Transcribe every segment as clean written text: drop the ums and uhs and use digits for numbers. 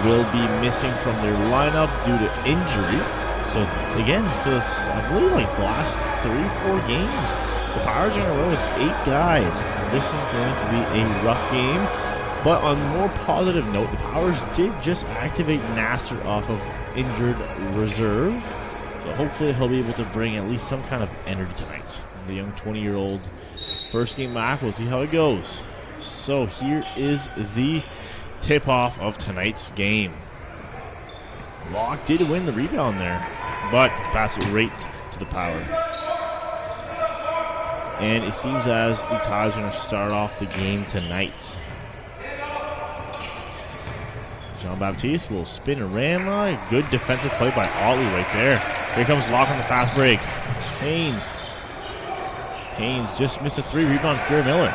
will be missing from their lineup due to injury. So again, for this, I believe like the last 3-4 games, the Powers are going to roll with 8 guys. This is going to be a rough game. But on a more positive note, the Powers did just activate Nasser off of injured reserve. So hopefully he'll be able to bring at least some kind of energy tonight. The young 20-year-old first game back. We'll see how it goes. So here is the tip-off of tonight's game. Locke did win the rebound there, but pass it right to the Power. And it seems as the Tides are going to start off the game tonight. Jean-Baptiste, a little spin-a-rama. Good defensive play by Otley right there. Here comes Locke on the fast break. Haynes just missed a 3 rebound. Fury Miller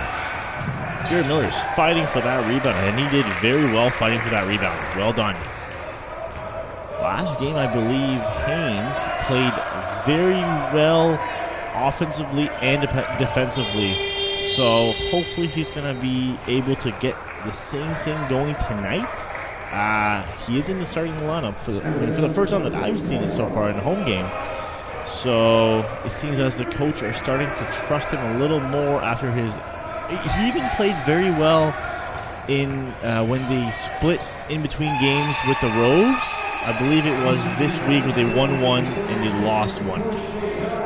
is fighting for that rebound, and he did very well fighting for that rebound. Well done. Last game, I believe Haynes played very well offensively and defensively. So hopefully he's going to be able to get the same thing going tonight. He is in the starting lineup for the first time that I've seen it so far in a home game. So it seems as the coach are starting to trust him a little more after his. He even played very well in when they split in between games with the Rogues. I believe it was this week where they won 1 and they lost 1.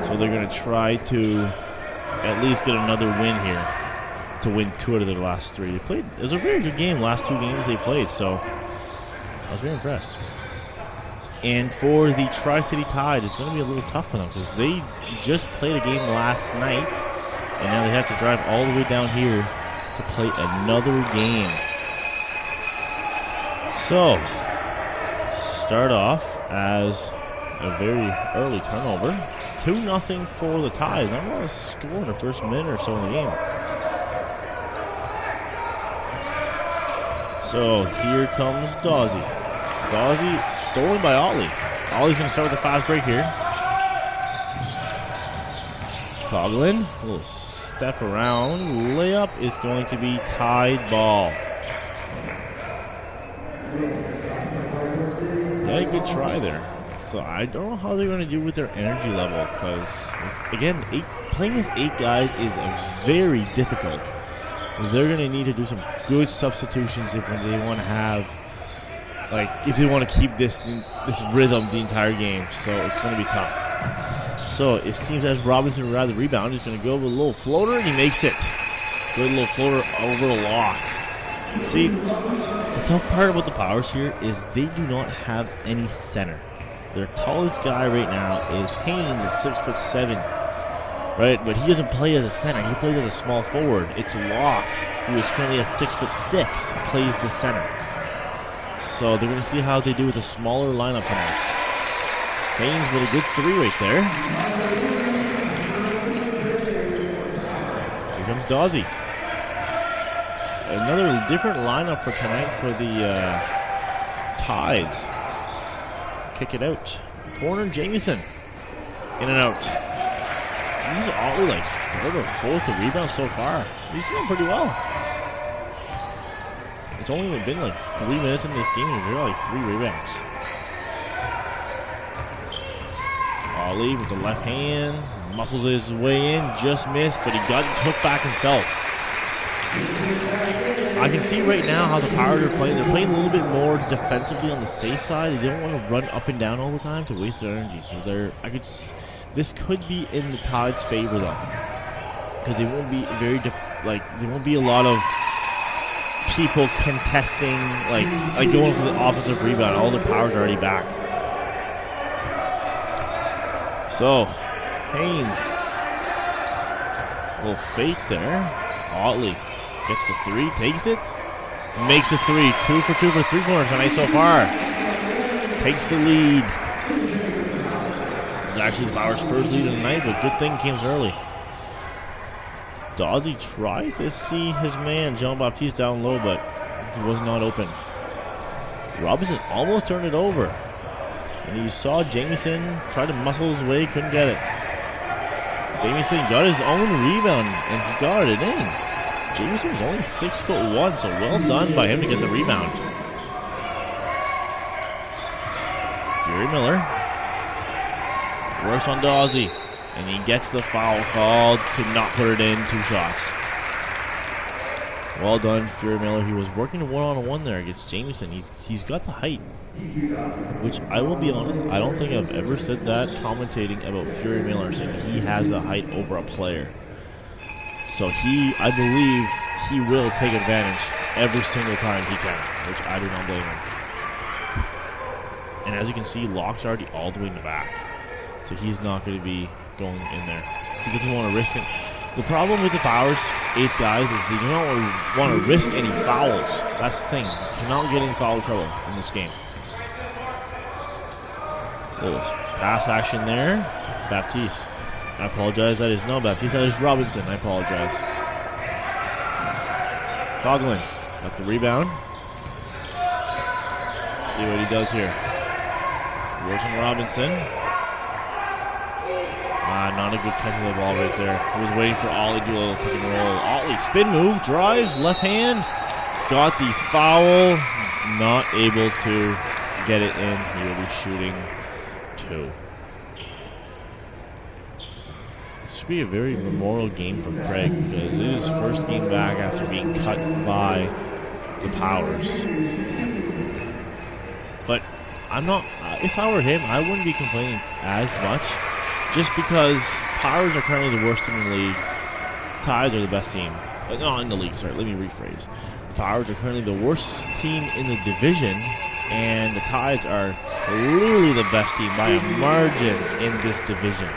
So they're going to try to at least get another win here to win 2 out of their last 3. They played. It was a very good game. Last 2 games they played. So I was very impressed. And for the Tri-City Tide, it's going to be a little tough for them because they just played a game last night, and now they have to drive all the way down here to play another game. So, start off as a very early turnover. 2-0 for the Tides. I'm going to score in the first minute or so in the game. So, here comes Dawsey. Dawsey stolen by Otley. Otley's going to start with the fast break here. Coughlin, a little step around. Layup is going to be Tide ball. Yeah, a good try there. So I don't know how they're going to do with their energy level because, again, playing with 8 guys is very difficult. They're going to need to do some good substitutions if they want to have. If they want to keep this rhythm the entire game, so it's going to be tough. So it seems as Robinson will grab the rebound. He's going to go with a little floater, and he makes it. Good little floater over the Locke. See, the tough part about the Powers here is they do not have any center. Their tallest guy right now is Haynes at 6'7", right? But he doesn't play as a center. He plays as a small forward. It's Locke, who is currently at 6'6", plays the center. So they're going to see how they do with a smaller lineup tonight. Haynes with a good 3 right there. Here comes Dawsey. Another different lineup for tonight for the Tides. Kick it out. Corner Jamieson. In and out. This is Otley like 3rd or 4th rebound so far. He's doing pretty well. It's only been like 3 minutes in this game and he's got like 3 rebounds. Otley with the left hand. Muscles his way in. Just missed, but he got hooked back himself. I can see right now how the Powers are playing. They're playing a little bit more defensively on the safe side. They don't want to run up and down all the time to waste their energy. So this could be in the Tide's favor though, because they won't be there won't be a lot of people contesting, like going for the offensive rebound. All the Powers are already back. So Haynes, a little fake there. Otley gets the 3, takes it, makes a 3. 2 for 2 for 3-pointers tonight so far. Takes the lead. This is actually the Powers' first lead of the night, but good thing came early. Dawsey tried to see his man, Jean-Baptiste, down low, but he was not open. Robinson almost turned it over. And you saw Jamieson try to muscle his way, couldn't get it. Jamieson got his own rebound, and he got it in. Jamieson was only 6'1", so well done by him to get the rebound. Fury Miller works on Dawsey, and he gets the foul called to not put it in. 2 shots. Well done, Fury Miller. He was working one-on-one there against Jamieson. He's got the height, which I will be honest, I don't think I've ever said that commentating about Fury Miller, saying he has the height over a player. So I believe he will take advantage every single time he can, which I do not blame him. And as you can see, Locke's already all the way in the back, so he's not going to be going in there. He doesn't want to risk it. The problem with the Powers, 8 guys, is they do not want to risk any fouls. That's the thing. You cannot get in foul trouble in this game. Little pass action there. Baptiste. I apologize. That is not Baptiste. That is Robinson. I apologize. Coughlin got the rebound. Let's see what he does here. Wilson Robinson. Not a good catch of the ball right there. He was waiting for Ollie to do a little pick and roll. Ollie, spin move, drives, left hand. Got the foul. Not able to get it in. He will be shooting 2. This should be a very memorable game for Craig because it is his first game back after being cut by the Powers. But I'm not, if I were him, I wouldn't be complaining as much. Just because Powers are currently the worst team in the league, Ties are the best team. No, in the league, sorry, let me rephrase. Powers are currently the worst team in the division, and the Ties are clearly the best team by a margin in this division.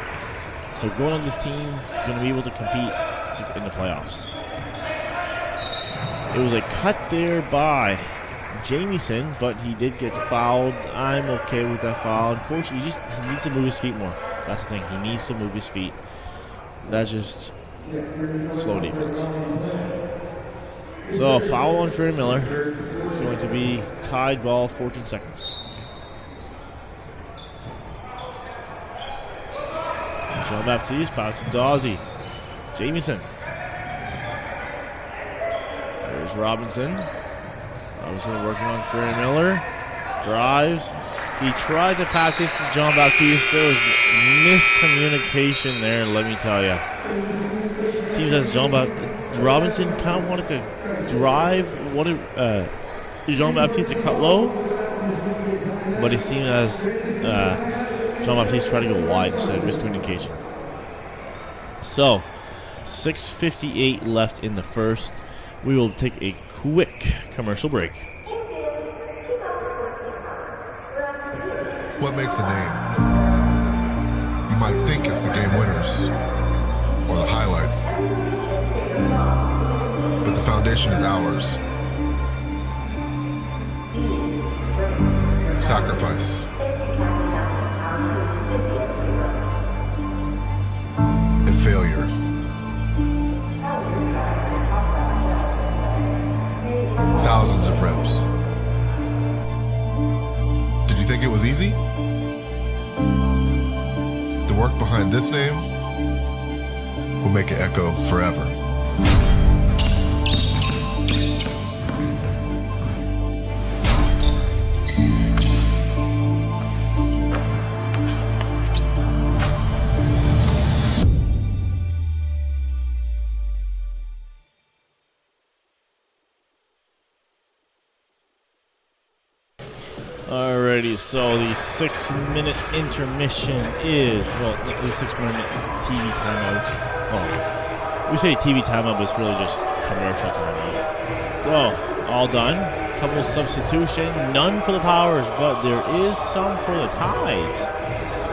So going on this team is going to be able to compete in the playoffs. It was a cut there by Jamieson, but he did get fouled. I'm okay with that foul. Unfortunately, he needs to move his feet more. That's the thing. He needs to move his feet. That's just slow defense. So, foul on Fury Miller. It's going to be tied ball, 14 seconds. Jean-Baptiste, pass to Dawsey. Jamieson. There's Robinson. Robinson working on Fury Miller. Drives. He tried to pass this to Jean-Baptiste. There was miscommunication there, let me tell you. Seems as Robinson kind of wanted to drive, Jean-Baptiste to cut low, but it seemed as Jean-Baptiste tried to go wide instead. Miscommunication. So, 6:58 left in the first. We will take a quick commercial break. What makes a name? You might think it's the game winners or the highlights, but the foundation is ours. Sacrifice. And failure. Thousands of reps. Did you think it was easy? The work behind this name will make it echo forever. Alrighty, so the 6-minute intermission is, well, the 6-minute TV timeout. Well, we say TV timeout, but it's really just commercial timeout. So, all done. Couple substitution, none for the Powers, but there is some for the Tides.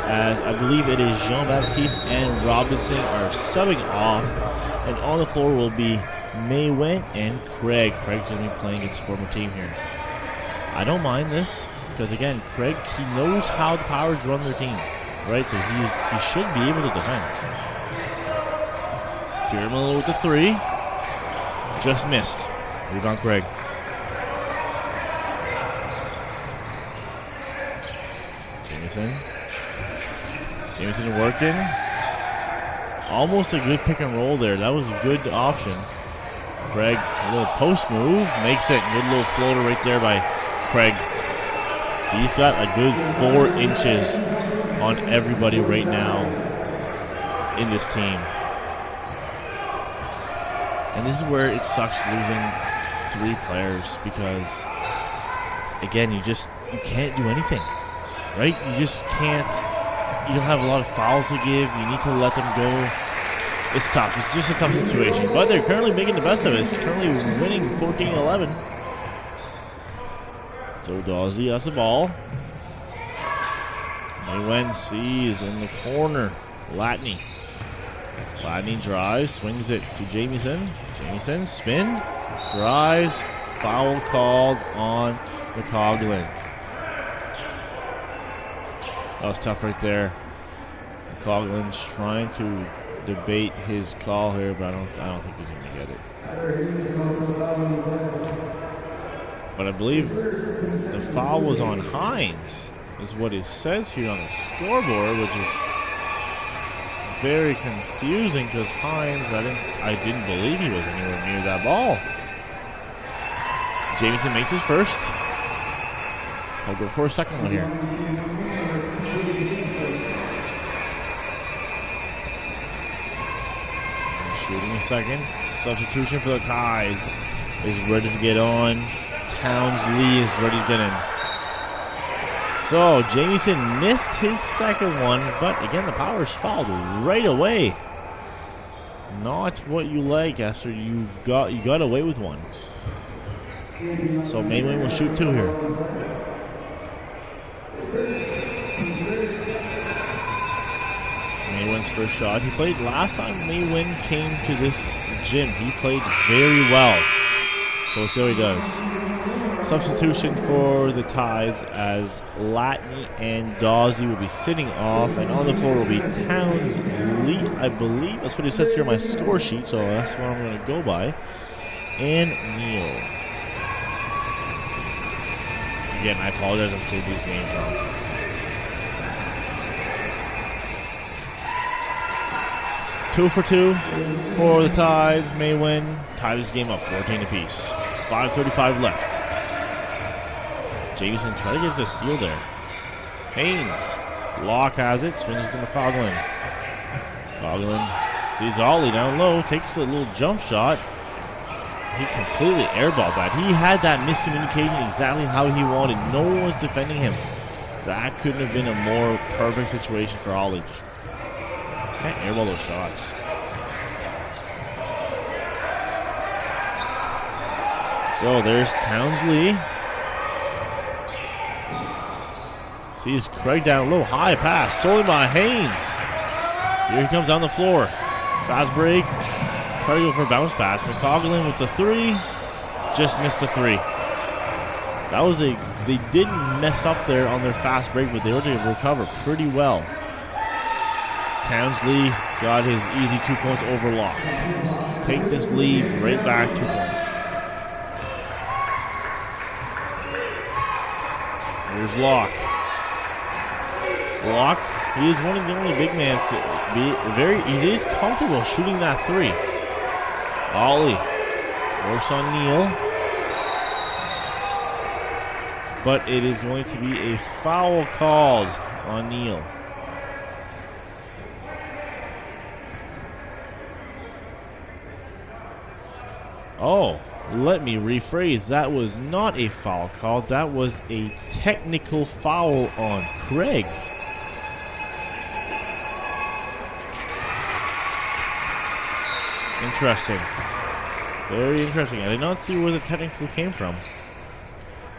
As I believe it is Jean-Baptiste and Robinson are subbing off, and on the floor will be Maiwen and Craig. Craig's going to be playing his former team here. I don't mind this. Because again, Craig, he knows how the Powers run their team, right? So he should be able to defend. Fury Miller with the 3. Just missed. Rebound Craig. Jamieson working. Almost a good pick and roll there. That was a good option. Craig, a little post move, makes it. Good little floater right there by Craig. He's got a good 4 inches on everybody right now in this team. And this is where it sucks losing 3 players because, again, you can't do anything, right? You just can't. You don't have a lot of fouls to give. You need to let them go. It's tough. It's just a tough situation. But they're currently making the best of it. It's currently winning 14-11. So Dawsey has the ball. Maiwen sees in the corner. Latney drives, swings it to Jamieson. Jamieson, spin, drives, foul called on McCoglin. That was tough right there. McCoglin's trying to debate his call here, but I don't think he's going to get it. But I believe the foul was on Hines, is what it says here on the scoreboard, which is very confusing because Hines, I didn't believe he was anywhere near that ball. Jamieson makes his first. I'll go for a second one here. Shooting a second. Substitution for the Ties is ready to get on. Townsley is ready to get in. So Jamieson missed his second one, but again the Powers fouled right away. Not what you like after you got away with one. So Maiwen will shoot 2 here. Maiwen's first shot. He played last time Maiwen came to this gym. He played very well. So we'll see how he does. Substitution for the Tides as Latney and Dawsey will be sitting off, and on the floor will be Townsley, I believe. That's what it says here on my score sheet, so that's what I'm going to go by. And Neal. Again, I apologize if I'm saying these names wrong. Two for 2 for the Tide. Maiwen tie this game up 14 apiece. 5:35 left. Jamieson trying to get the steal there. Haynes. Locke has it. Swings to McCoglin. McCoglin sees Ollie down low. Takes a little jump shot. He completely airballed that. He had that miscommunication exactly how he wanted. No one was defending him. That couldn't have been a more perfect situation for Ollie. Just can't airball those shots. So there's Townsley. Sees Craig down low. High pass. Stolen by Haynes. Here he comes down the floor. Fast break. Try to go for a bounce pass. McCoglin with the 3. Just missed the 3. That was they didn't mess up there on their fast break, but they were able to recover pretty well. Townsley got his easy 2 points over Locke. Take this lead right back 2 points. Here's Locke. Locke, he is one of the only big men to be he is comfortable shooting that 3. Ollie works on Neal. But it is going to be a foul called on Neal. Oh, let me rephrase. That was not a foul call. That was a technical foul on Craig. Interesting. Very interesting. I did not see where the technical came from,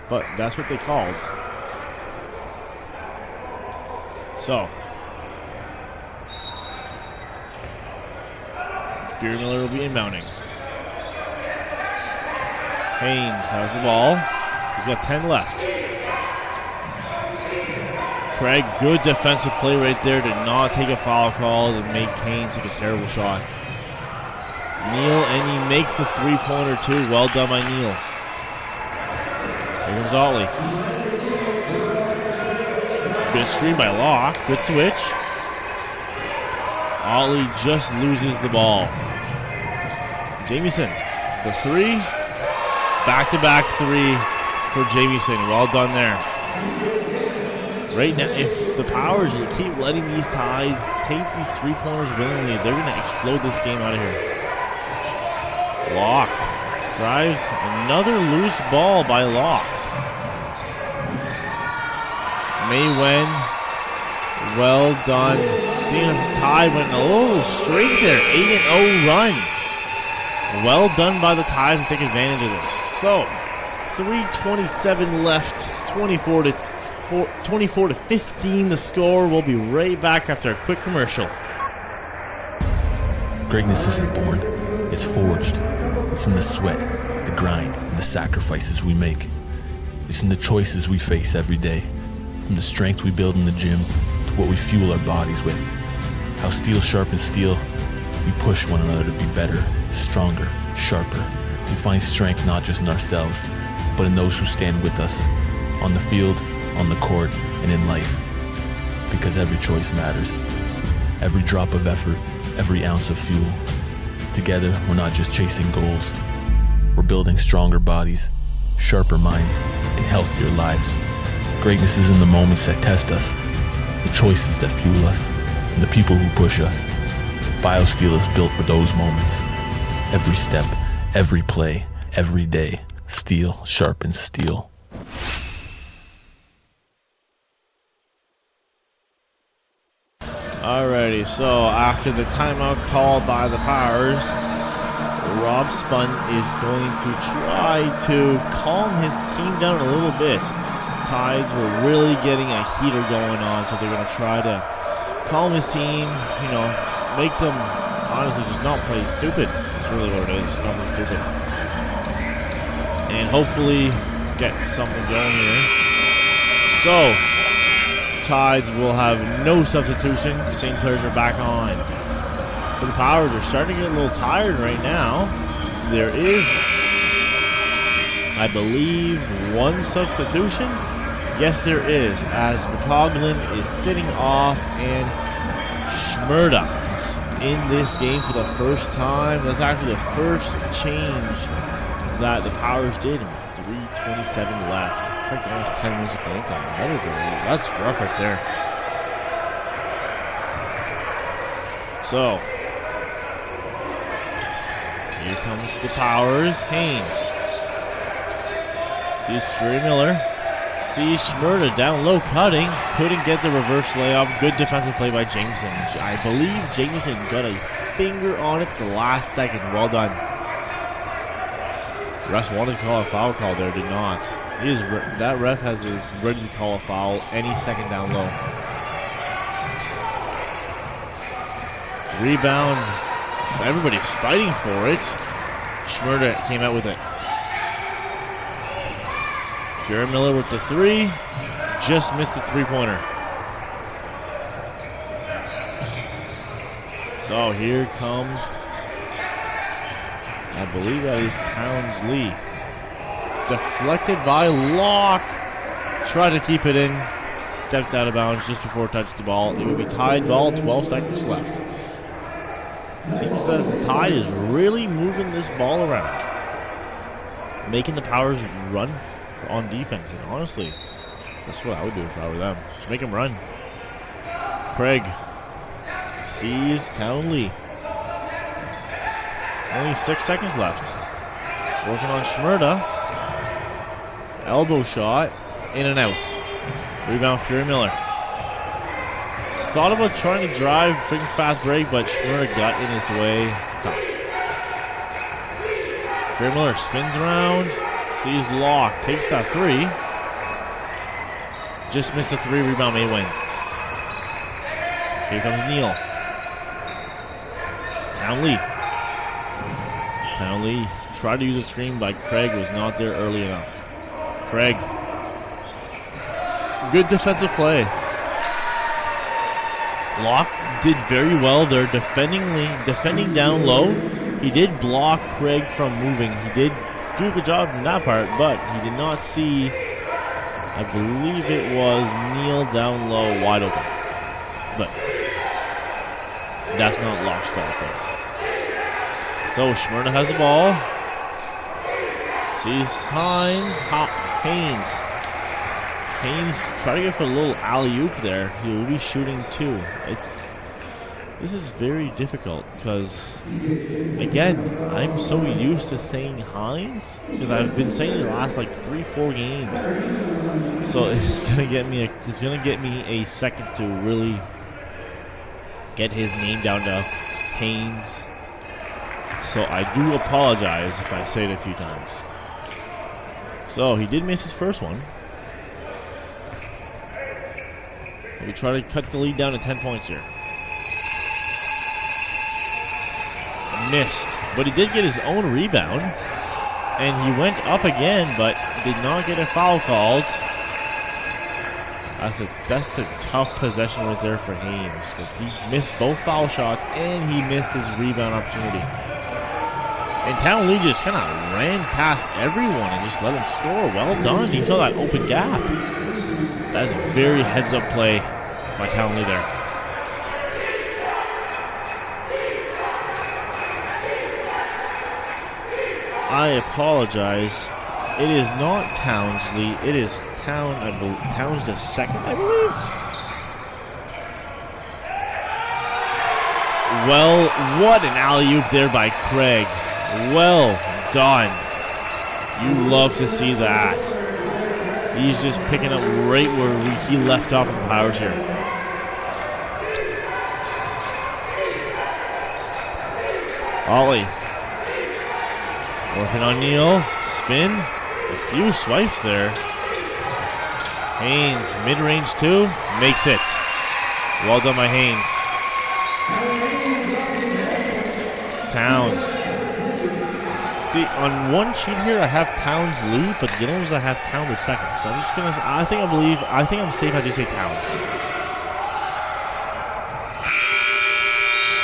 but that's what they called. So, Fury Miller will be inbounding. Haynes has the ball. He's got 10 left. Craig, good defensive play right there. Did not take a foul call to make Haynes take a terrible shot. Neal, and he makes the 3-pointer too. Well done by Neal. Here comes Ollie. Good screen by Locke. Good switch. Ollie just loses the ball. Jamieson, the 3. Back-to-back 3 for Jamieson. Well done there. Right now, if the Powers keep letting these Tides take these 3-pointers willingly, they're going to explode this game out of here. Locke drives, another loose ball by Locke. Maiwen, well done. Seeing as the Tide went a little streak there, 8-0 run. Well done by the Tide to take advantage of this. So, 3:27 left, 24 to 15 the score. We'll be right back after a quick commercial. Greatness isn't born, it's forged. It's in the sweat, the grind, and the sacrifices we make. It's in the choices we face every day, from the strength we build in the gym to what we fuel our bodies with. How steel sharpens steel, we push one another to be better, stronger, sharper. We find strength not just in ourselves, but in those who stand with us, on the field, on the court, and in life. Because every choice matters. Every drop of effort, every ounce of fuel. Together, we're not just chasing goals. We're building stronger bodies, sharper minds, and healthier lives. Greatness is in the moments that test us, the choices that fuel us, and the people who push us. BioSteel is built for those moments. Every step, every play, every day, steel sharpens steel. Alrighty, so after the timeout called by the Powers, Rob Spun is going to try to calm his team down a little bit. Tides were really getting a heater going on, so they're going to try to calm his team, you know, make them honestly just not play stupid. That's really what it is, not play stupid. And hopefully get something going here. So, Tides will have no substitution. Same players are back on. For the Powers, they're starting to get a little tired right now. There is, I believe, one substitution. Yes, there is, as McCoglin is sitting off and Schmerda is in this game for the first time. That's actually the first change that the Powers did with 3:27 left. It's like the last 10 minutes of playing time. That's rough right there. So, here comes the Powers. Haynes sees Fury Miller. Sees Schmerda down low cutting. Couldn't get the reverse layup. Good defensive play by Jameson. I believe Jameson got a finger on it at the last second. Well done. Refs wanted to call a foul call there, did not. That ref is ready to call a foul any second down low. Rebound. Everybody's fighting for it. Schmerda came out with it. Fury Miller with the three. Just missed the three-pointer. So here comes, I believe that is Townsley. Deflected by Locke. Tried to keep it in. Stepped out of bounds just before it touched the ball. It would be tied ball, 12 seconds left. Team says the Tide is really moving this ball around. Making the Powers run on defense. And honestly, that's what I would do if I were them. Just make them run. Craig sees Townley. Only 6 seconds left. Working on Schmerda. Elbow shot. In and out. Rebound Fury Miller. Thought about trying to drive freaking fast break, but Schmerda got in his way. It's tough. Fury Miller spins around. Sees Locke. Takes that three. Just missed a three. Rebound Maiwen. Here comes Neal. Townley tried to use a screen, but Craig was not there early enough. Craig. Good defensive play. Locke did very well there, defending down low. He did block Craig from moving. He did do a good job in that part, but he did not see, I believe it was Neal down low, wide open. But that's not Locke's fault though. So Schmerda has the ball. Sees Haynes. Haynes try to go for a little alley-oop there. He will be shooting 2. This is very difficult because, again, I'm so used to saying Hines because I've been saying it the last like 3-4 games. So it's gonna get me a second to really get his name down to Haynes. So I do apologize if I say it a few times. So he did miss his first one. We try to cut the lead down to 10 points here. Missed, but he did get his own rebound, and he went up again, but did not get a foul called. That's a tough possession right there for Haynes because he missed both foul shots and he missed his rebound opportunity. And Town Lee just kind of ran past everyone and just let him score. Well done. He saw that open gap. That's a very heads-up play by Town Lee there. I apologize. It is not Townsley. It is Town. I believe Town's the second, I believe. Well, what an alley-oop there by Craig. Well done. You love to see that. He's just picking up right where he left off in the Powers here. Ollie. Working on Neal. Spin. A few swipes there. Haynes, mid-range 2. Makes it. Well done by Haynes. Towns. See, on one sheet here, I have Towns lead, but the other ones I have Towns second. So I'm just gonna. I think I'm safe. I just say Towns.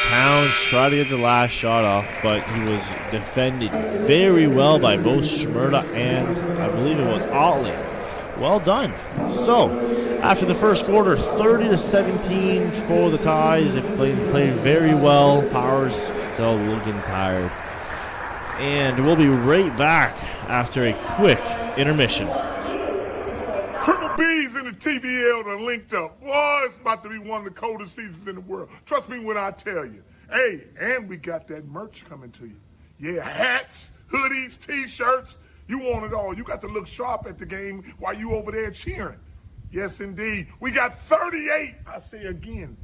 Towns tried to get the last shot off, but he was defended very well by both Shmurda and I believe it was Otley. Well done. So, after the first quarter, 30-17 for the Ties. They played very well. Powers still looking tired. And we'll be right back after a quick intermission. Triple B's in the TBL done linked up. Boy, it's about to be one of the coldest seasons in the world. Trust me when I tell you. Hey, and we got that merch coming to you. Yeah, hats, hoodies, T-shirts. You want it all. You got to look sharp at the game while you over there cheering. Yes, indeed. We got 38, I say again,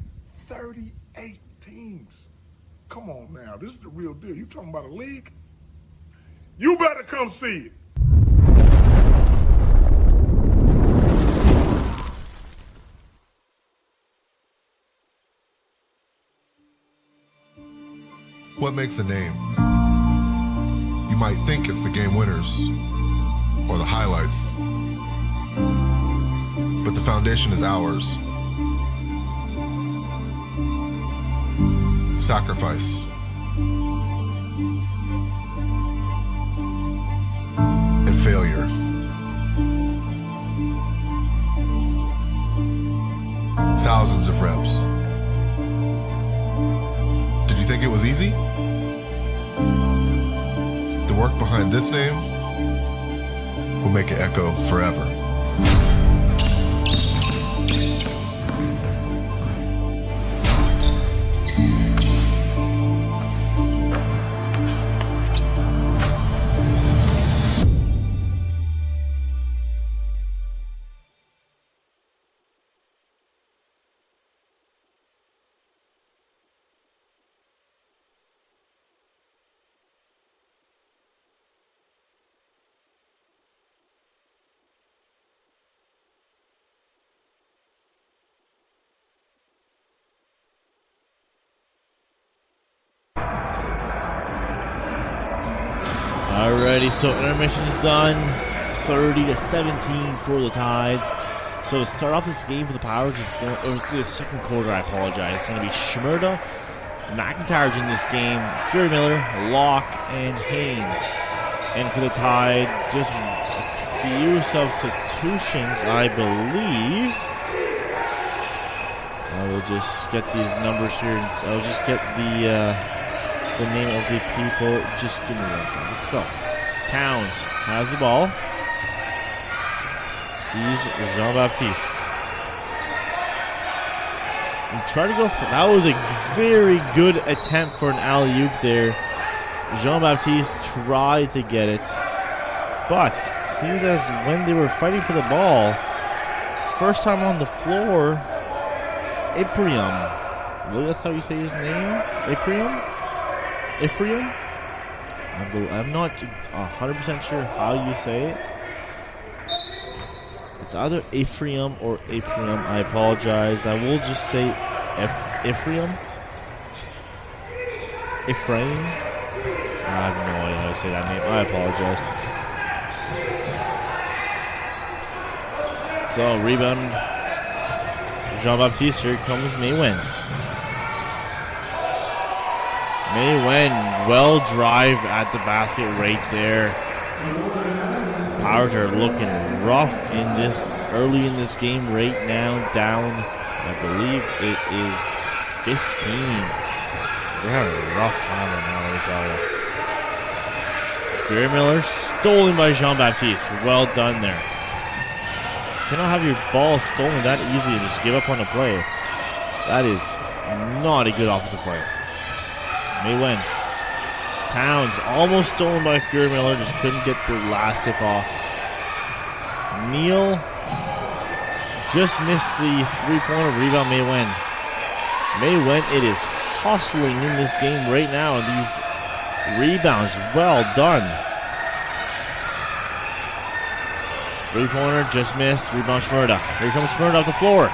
38 teams. Come on now. This is the real deal. You talking about a league? You better come see it. What makes a name? You might think it's the game winners or the highlights, but the foundation is ours. Sacrifice. And failure. Thousands of reps. Did you think it was easy? The work behind this name will make it echo forever. Alrighty, so intermission is done. 30-17 for the Tides. So to start off this game for the Powers, or the second quarter, I apologize. It's going to be Shmurda, McIntyre's in this game, Fury Miller, Locke, and Haynes. And for the Tide, just a few substitutions, I believe. I will just get these numbers here. I'll just get the name of the people. Just give me 1 second. So, Towns has the ball. sees Jean-Baptiste. He tried to go for, that was a very good attempt for an alley-oop there. Jean-Baptiste tried to get it, but seems as when they were fighting for the ball, first time on the floor, Ephraim. Really, that's how you say his name? Ephraim? I'm not 100% sure how you say it. It's either Ephraim or Ephraim. I apologize. I will just say Ephraim. Ephraim. I have no idea how to say that name. I apologize. So, rebound. Jean-Baptiste. Here comes Maiwen. Maiwen, well drive at the basket right there. Powers are looking rough in this early in this game right now, down. I believe it is 15. They're having a rough time right now, let me tell you. Fury Miller stolen by Jean-Baptiste. Well done there. You cannot have your ball stolen that easily and just give up on a play. That is not a good offensive play. Maiwen. Towns almost stolen by Fury Miller, just couldn't get the last tip off. Neal just missed the three-pointer. Rebound Maiwen. Maiwen, it is hustling in this game right now, and these rebounds, well done. Three-pointer just missed. Rebound Shmurda. Here comes Shmurda off the floor.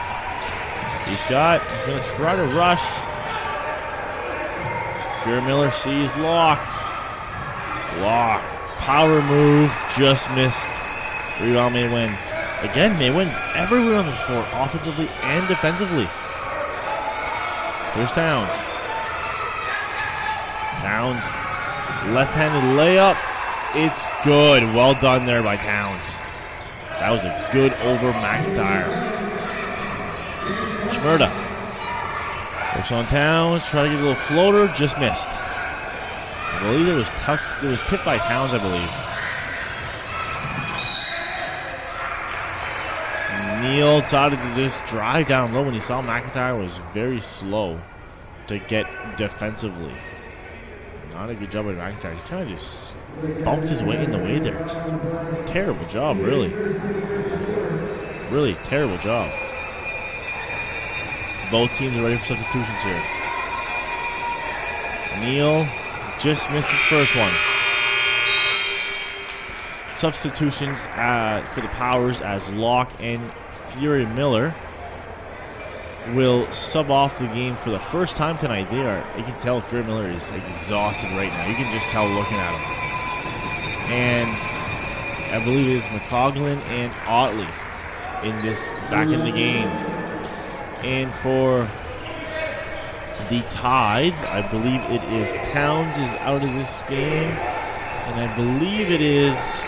He's going to try to rush. Fury Miller sees Locke. Locke. Power move. Just missed. Rebound Maiwen. Again, Maiwen's everywhere on this floor, offensively and defensively. Here's Towns. Towns. Left-handed layup. It's good. Well done there by Towns. That was a good over McIntyre. Shmurda. Works on Towns, try to get a little floater, just missed. I believe it was tipped by Towns, I believe. Neal decided to just drive down low when he saw McIntyre was very slow to get defensively. Not a good job by McIntyre. He kind of just bumped his way in the way there. Just terrible job, really. Really terrible job. Both teams are ready for substitutions here. Neal just missed his first one. Substitutions for the Powers as Locke and Fury Miller will sub off the game for the first time tonight. You can tell Fury Miller is exhausted right now. You can just tell looking at him. And I believe it is McCoglin and Otley back in the game. And for the Tides, I believe it is Towns is out of this game. And I believe it is...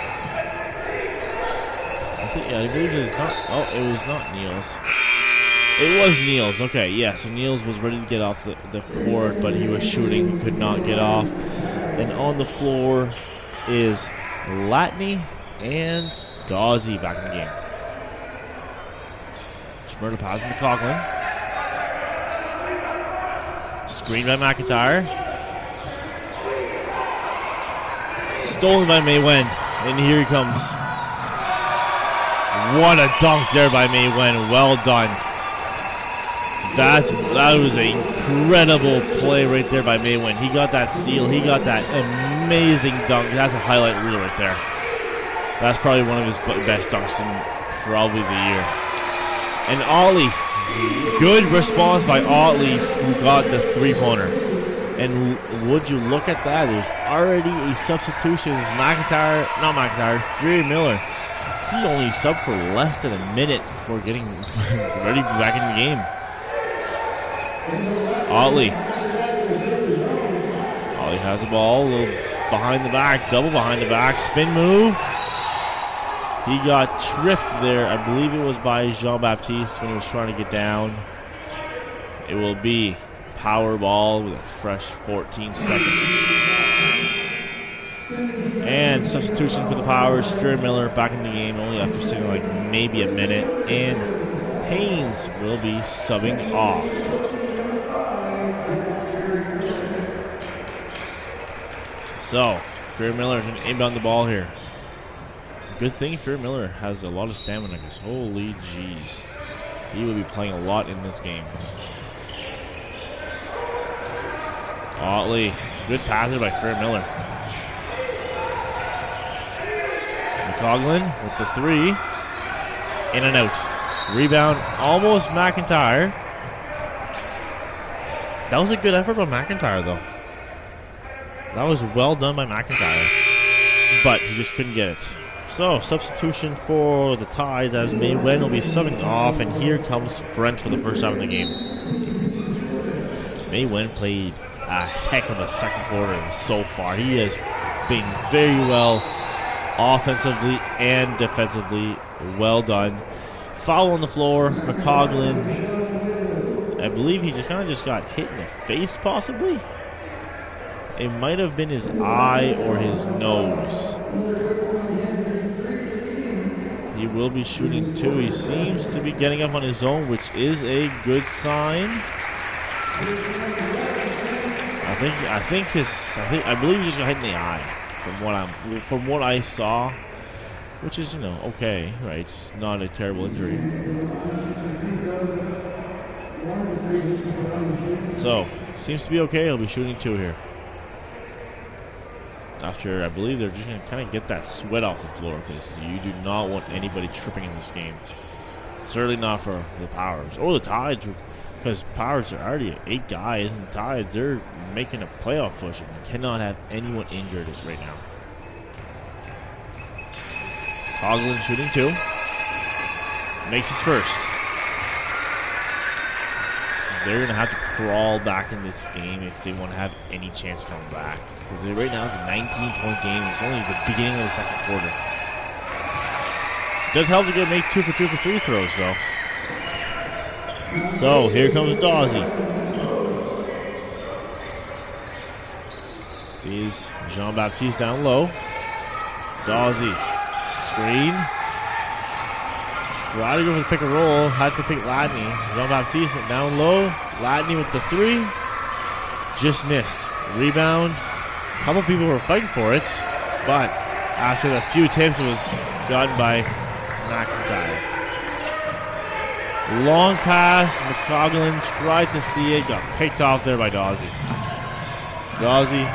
I believe it is not... Oh, it was not Neal's. It was Neal's. Okay, yeah. So Neal's was ready to get off the court, but he was shooting. He could not get off. And on the floor is Latney and Gauzy back in the game. Shmurda pass to Coughlin. Screen by McIntyre. Stolen by Maiwen. And here he comes. What a dunk there by Maiwen. Well done. That was an incredible play right there by Maiwen. He got that steal. He got that amazing dunk. That's a highlight reel right there. That's probably one of his best dunks in probably the year. And Ollie, good response by Ollie, who got the three-pointer. And would you look at that? There's already a substitution. Fury Miller. He only subbed for less than a minute before getting ready back in the game. Ollie has the ball, a little behind the back, double behind the back, spin move. He got tripped there. I believe it was by Jean-Baptiste when he was trying to get down. It will be power ball with a fresh 14 seconds. And substitution for the Powers. Fury Miller back in the game only after sitting like maybe a minute. And Haynes will be subbing off. So, Fury Miller can inbound the ball here. Good thing Fury Miller has a lot of stamina because holy jeez. He will be playing a lot in this game. Otley, good passer by Fury Miller. McCoglin with the 3. In and out. Rebound almost McIntyre. That was a good effort by McIntyre though. That was well done by McIntyre. But he just couldn't get it. So, substitution for the Tides as Maiwen will be subbing off, and here comes French for the first time in the game. Maiwen played a heck of a second quarter so far. He has been very well offensively and defensively. Well done. Foul on the floor. McCoglin, I believe he just got hit in the face possibly. It might have been his eye or his nose. He will be shooting 2. He seems to be getting up on his own, which is a good sign. I believe he just got hit in the eye from what I saw, which is, okay, right? It's not a terrible injury. So, seems to be okay. He'll be shooting 2 here. After, I believe they're just going to kind of get that sweat off the floor because you do not want anybody tripping in this game. Certainly not for the Powers. Or the Tides, because Powers are already 8 guys, and Tides, they're making a playoff push. And you cannot have anyone injured right now. Coughlin shooting 2. Makes his first. They're going to have to crawl back in this game if they want to have any chance to come back. Because right now it's a 19-point game. It's only the beginning of the second quarter. It does help to make 2 for 2 for free throws, though. So, here comes Dawsey. Sees Jean-Baptiste down low. Dawsey. Screen. Try to go for the pick and roll. Had to pick Ladney. Jean-Baptiste down low. Ladney with the 3. Just missed. Rebound. A couple people were fighting for it. But after a few tips, it was done by McIntyre. Long pass. McCoglin tried to see it. Got picked off there by Dawsey. Dawsey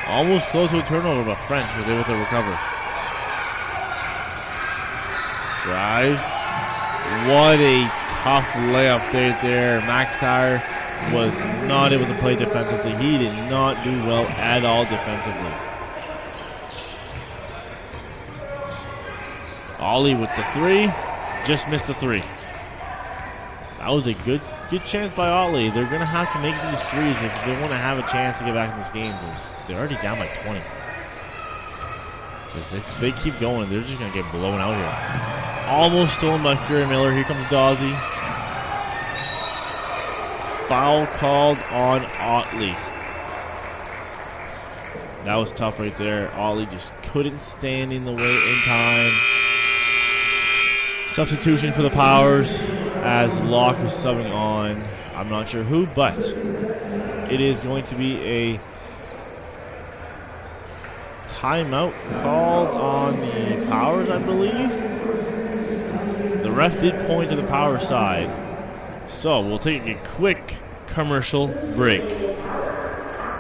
almost close to a turnover, but French was able to recover. Drives. What a tough layup there. McIntyre was not able to play defensively. He did not do well at all defensively. Ollie with the 3. Just missed the 3. That was a good chance by Ollie. They're going to have to make these 3s if they want to have a chance to get back in this game because they're already down by 20. Because if they keep going, they're just going to get blown out here. Almost stolen by Fury Miller. Here comes Dawsey. Foul called on Otley. That was tough right there. Otley just couldn't stand in the way in time. Substitution for the Powers as Locke is subbing on. I'm not sure who, but it is going to be a timeout called on the Powers, I believe. The ref did point to the Power side. So we'll take a quick commercial break.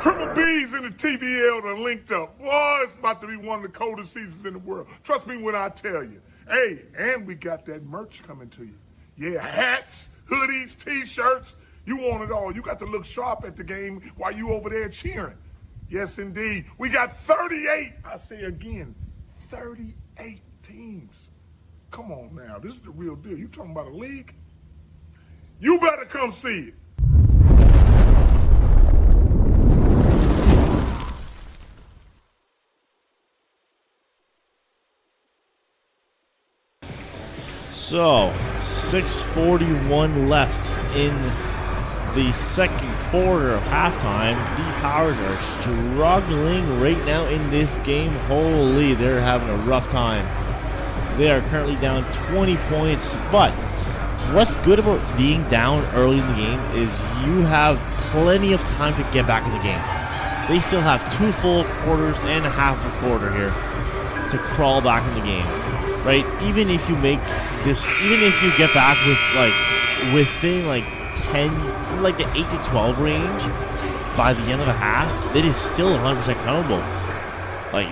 Triple B's in the TBL done linked up. Boy, it's about to be one of the coldest seasons in the world. Trust me when I tell you. Hey, and we got that merch coming to you. Yeah, hats, hoodies, T-shirts. You want it all. You got to look sharp at the game while you over there cheering. Yes, indeed. We got 38, I say again, 38 teams. Come on now. This is the real deal. You talking about a league? You better come see it. So, 6:41 left in the second quarter of halftime. The Powers are struggling right now in this game. Holy, they're having a rough time. They are currently down 20 points, but what's good about being down early in the game is you have plenty of time to get back in the game. They still have 2 full quarters and a half of a quarter here to crawl back in the game, right? Even if you make this, even if you get back with within 10, the 8 to 12 range by the end of the half, that is still 100% countable.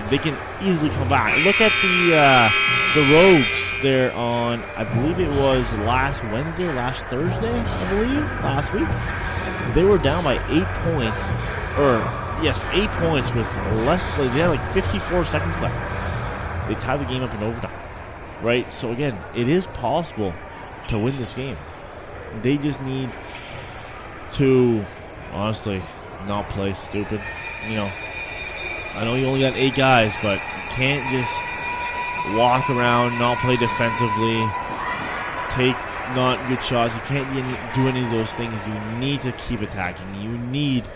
They can easily come back. Look at the Rogues there on, I believe it was last Wednesday or last Thursday, I believe, last week. They were down by 8 points, yes, 8 points with less, they had 54 seconds left. They tied the game up in overtime, right? So again, it is possible to win this game. They just need to, honestly, not play stupid. I know you only got 8 guys, but you can't just walk around, not play defensively, take not good shots. You can't do any of those things. You need to keep attacking. You need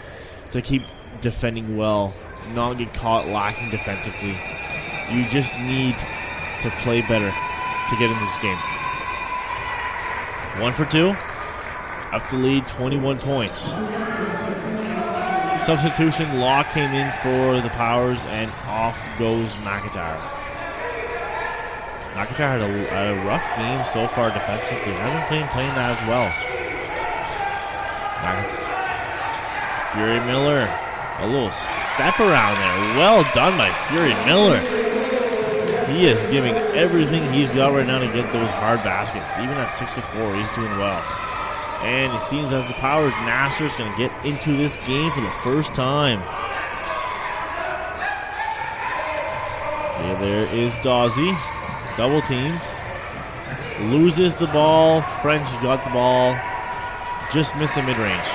to keep defending well, not get caught lacking defensively. You just need to play better to get in this game. 1 for 2. Up to lead, 21 points. Substitution, Law came in for the Powers, and off goes McIntyre. McIntyre had a rough game so far defensively. I've been playing that as well. Fury Miller, a little step around there. Well done by Fury Miller. He is giving everything he's got right now to get those hard baskets. Even at 6'4", he's doing well. And it seems as the Powers, Nasser's going to get into this game for the first time. Yeah, there is Dawsey. Double teamed. Loses the ball. French got the ball. Just missed the mid-range.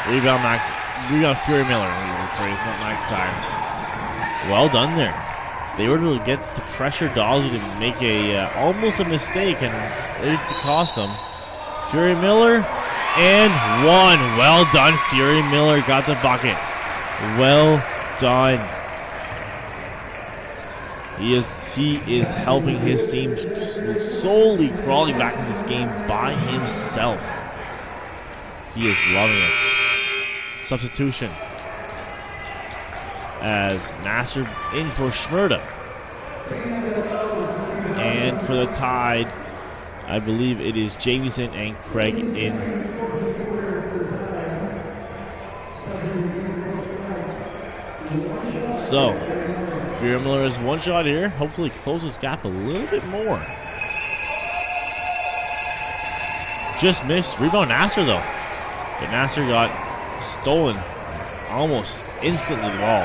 Rebound Fury Miller. Not McIntyre. Well done there. They were able to get to pressure Dawsey to make almost a mistake, and it cost them. Fury Miller, and 1. Well done, Fury Miller got the bucket. Well done. He is helping his team solely crawling back in this game by himself. He is loving it. Substitution as Nasser in for Schmurda. And for the Tide, I believe it is Jamieson and Craig in. So, Fury Miller has 1 shot here. Hopefully close this gap a little bit more. Just missed. Rebound Nasser though. But Nasser got stolen almost instantly the ball.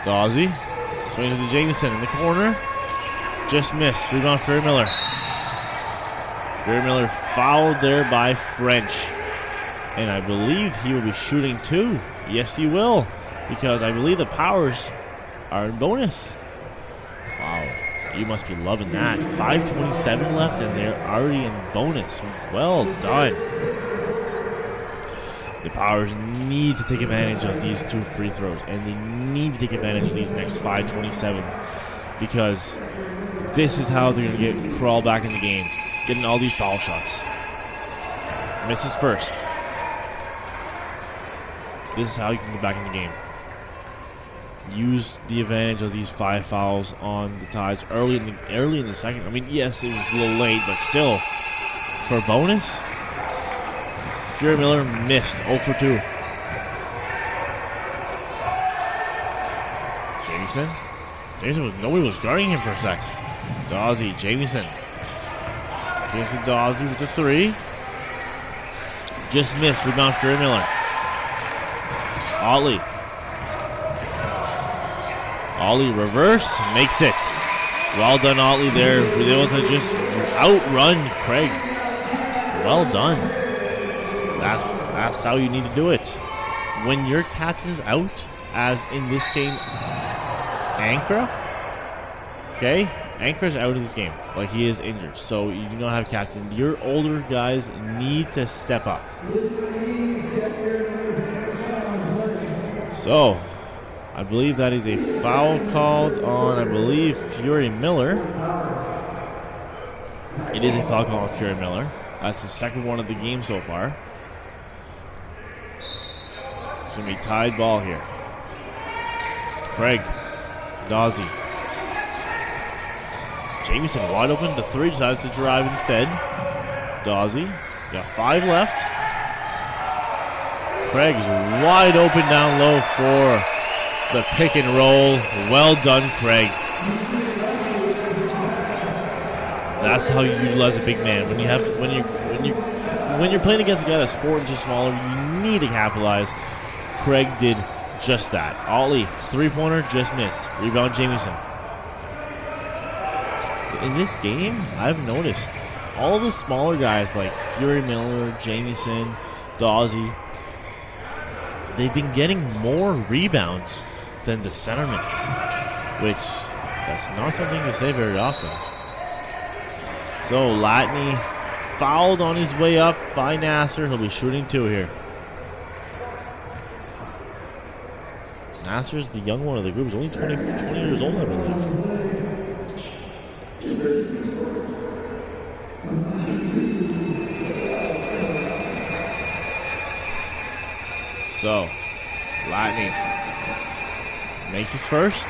Dawsey swings to Jamieson in the corner. Just missed. Rebound Fury Miller. Fury Miller fouled there by French. And I believe he will be shooting 2. Yes, he will. Because I believe the Powers are in bonus. Wow. You must be loving that. 5:27 left and they're already in bonus. Well done. The Powers need to take advantage of these 2 free throws, and they need to take advantage of these next 5:27 because this is how they're going to crawl back in the game, getting all these foul shots. Misses first. This is how you can get back in the game. Use the advantage of these 5 fouls on the Tides early in the second. I mean, yes, it was a little late, but still, for a bonus. Fury Miller missed 0 for 2. Jamieson, nobody was guarding him for a sec. Dawsey, Jamieson. Dawsey with the 3. Just missed. Rebound Fury Miller. Ollie reverse, makes it. Well done, Ollie there. Was able to just outrun Craig. Well done. That's how you need to do it. When your captain's out, as in this game, Ankara, okay, Anchor's out of this game. Like, he is injured. So you do not have captain. Your older guys need to step up. So, I believe that is a foul called on, I believe, Fury Miller. It is a foul call on Fury Miller. That's the second one of the game so far. It's going to be tied ball here. Craig. Dawsey. Jamieson wide open. The three decides to drive instead. Dawsey. Got 5 left. Craig is wide open down low for the pick and roll. Well done, Craig. That's how you utilize a big man. When you're playing against a guy that's 4 inches smaller, you need to capitalize. Craig did just that. Ollie, 3-pointer, just missed. Rebound, Jamieson. In this game, I've noticed all the smaller guys like Fury Miller, Jamieson, Dawsey, they've been getting more rebounds than the centermen, which that's not something you say very often. So Latney fouled on his way up by Nasser. He'll be shooting 2 here. Nasser's the young one of the group. He's only 20 years old, I believe. So, Latney makes his first.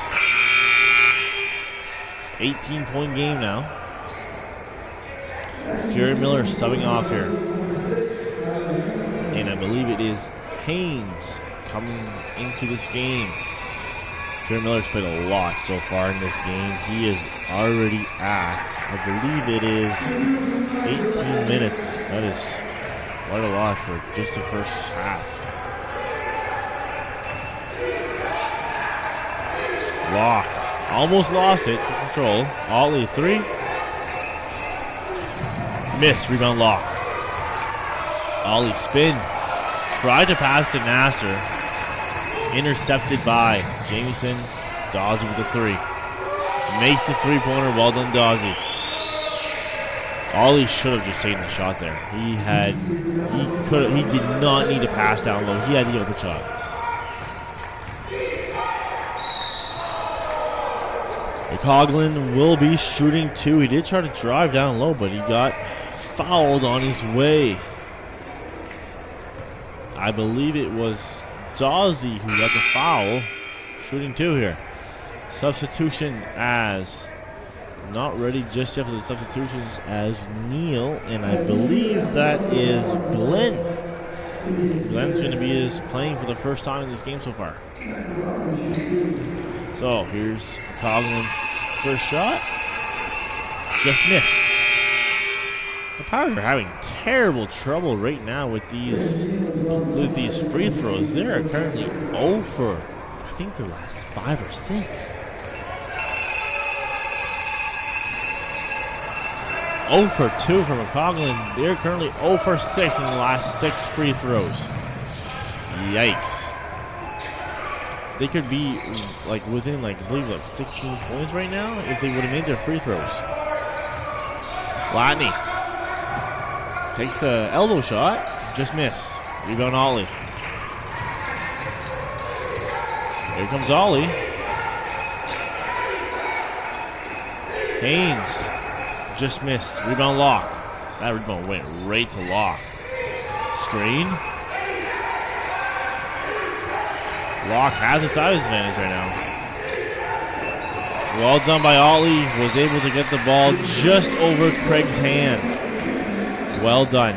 It's 18-point game now. Fury Miller subbing off here. And I believe it is Haynes coming into this game. Fury Miller's played a lot so far in this game. He is already at, I believe it is 18 minutes. That is quite a lot for just the first half. Lock. Almost lost it. Took control. Ollie, 3. Miss. Rebound Lock. Ollie spin. Tried to pass to Nasser. Intercepted by Jamieson. Dawsey with the 3. Makes the 3-pointer. Well done, Dawsey. Ollie should have just taken the shot there. He did not need to pass down low. He had the open shot. Coughlin will be shooting 2. He did try to drive down low, but he got fouled on his way. I believe it was Dawsey who got the foul. Shooting 2 here. Substitution as, not ready just yet for the substitutions, as Neil, and I believe that is Glenn. Glenn's going to be playing for the first time in this game so far. So here's Coughlin's first shot. Just missed. The Pirates are having terrible trouble right now with these free throws. They are currently 0 for, I think, their last 5 or 6. 0 for 2 from Coughlin. They're currently 0 for 6 in the last 6 free throws. Yikes. They could be like within I believe 16 points right now if they would have made their free throws. Latney takes an elbow shot, just miss. Rebound Ollie. Here comes Ollie. Haynes just missed. Rebound Lock. That rebound went right to Lock. Screen. Lock has a size advantage right now. Well done by Ollie. Was able to get the ball just over Craig's hand. Well done.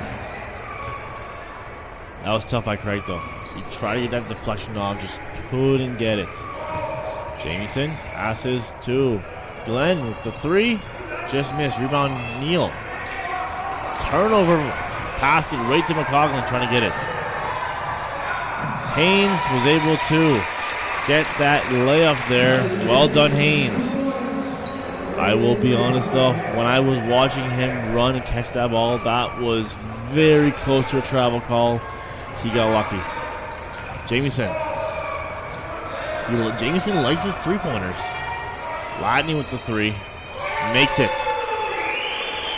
That was tough by Craig though. He tried to get that deflection off, just couldn't get it. Jamieson passes to Glenn with the 3. Just missed. Rebound Neal. Turnover. Passing right to McCoughlin trying to get it. Haynes was able to get that layup there. Well done, Haynes. I will be honest though, when I was watching him run and catch that ball, that was very close to a travel call. He got lucky. Jamieson. Jamieson likes his 3-pointers. Latney with the 3. Makes it.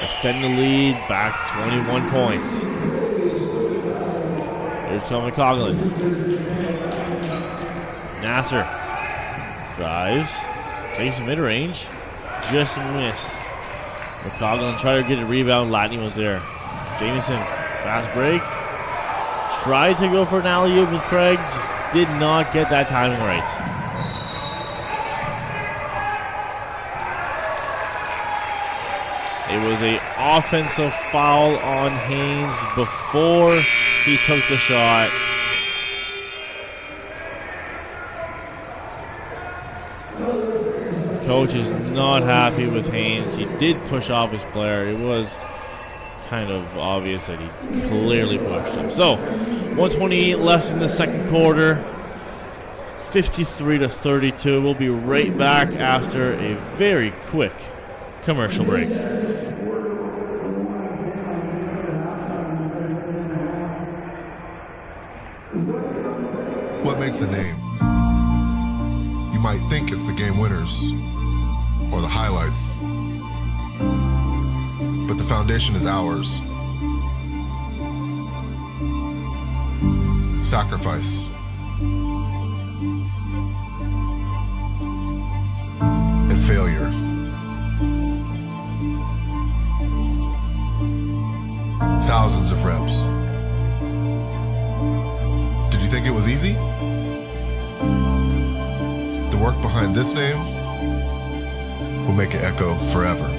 Extend the lead back 21 points. Here's Tom McCoglin. Nasser drives. Takes mid-range. Just missed. McCoglin tried to get a rebound. Lightning was there. Jamison, fast break. Tried to go for an alley-oop with Craig. Just did not get that timing right. It was an offensive foul on Haynes before he took the shot. Coach is not happy with Haynes. He did push off his player. It was kind of obvious that he clearly pushed him. So, 128 left in the second quarter. 53-32. We'll be right back after a very quick commercial break. What makes a name? You might think it's the game winners or the highlights, but the foundation is ours. Sacrifice. And failure. Thousands of reps. Did you think it was easy? The work behind this name will make it echo forever.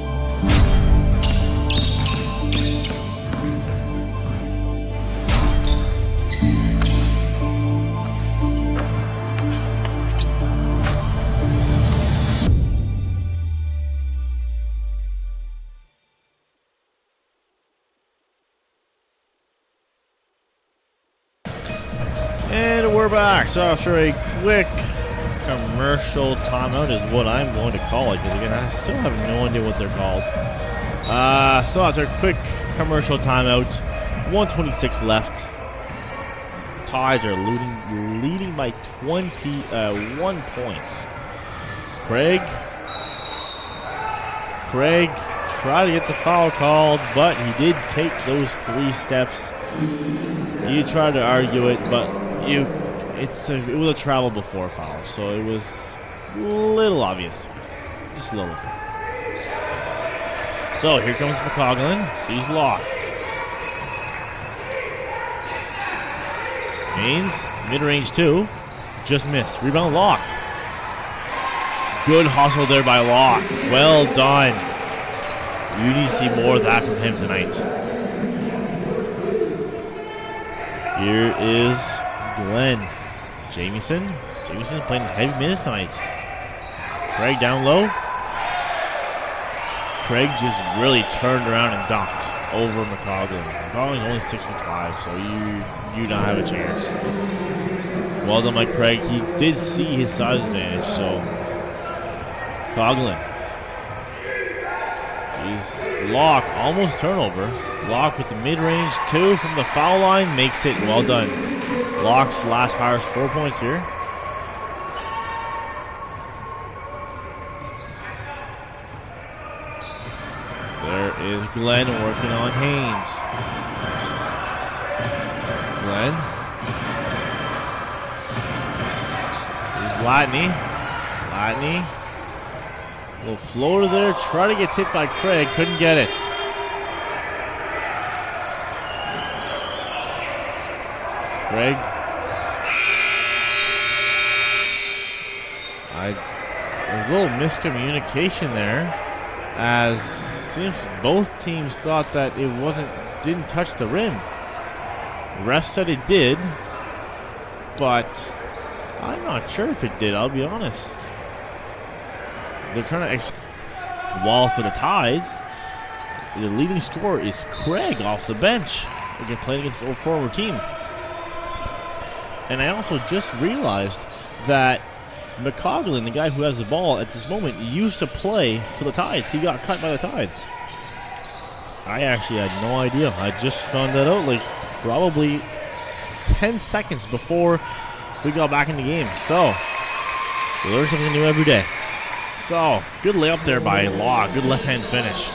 And we're back. So after a quick commercial timeout is what I'm going to call it, because again, I still have no idea what they're called. So after a quick commercial timeout, 126 left. Tides are leading by 21 points. Craig tried to get the foul called, but he did take those 3 steps. You tried to argue it, but it was a travel before foul, so it was a little obvious. Just a little. So here comes McCoglin. Sees Locke. Haynes, mid-range 2. Just missed. Rebound Locke. Good hustle there by Locke. Well done. You need to see more of that from him tonight. Here is Glenn. Jamison playing heavy minutes tonight. Craig down low. Craig just really turned around and dunked over McCoglin. McCoglin's only 6'5", so you don't have a chance. Well done by Craig. He did see his size advantage, so McCoglin. Jeez, Locke, almost turnover. Locke with the mid-range 2 from the foul line makes it. Well done. Locke's last power is 4 points here. There is Glenn working on Haynes. Glenn. Here's Latney. Little floater there. Try to get tipped by Craig. Couldn't get it. Craig. There's a little miscommunication there, as seems both teams thought that it didn't touch the rim. The ref said it did, but I'm not sure if it did, I'll be honest. They're trying to wall for the Tides. The leading scorer is Craig off the bench. Again, playing against his old former team. And I also just realized that McCoglin, the guy who has the ball at this moment, used to play for the Tides. He got cut by the Tides. I actually had no idea. I just found that out like probably 10 seconds before we got back in the game. So, we learn something new every day. So, good layup there by Locke. Good left-hand finish.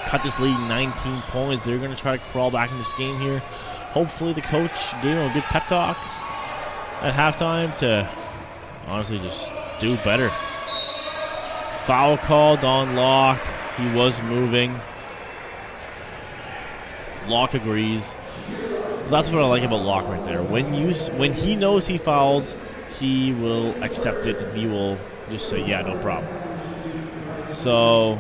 Cut this lead 19 points. They're going to try to crawl back in this game here. Hopefully the coach gave him a good pep talk at halftime to honestly just do better. Foul called on Locke. He was moving. Locke agrees. That's what I like about Locke right there. When he knows he fouled, he will accept it and he will just say, yeah, no problem. So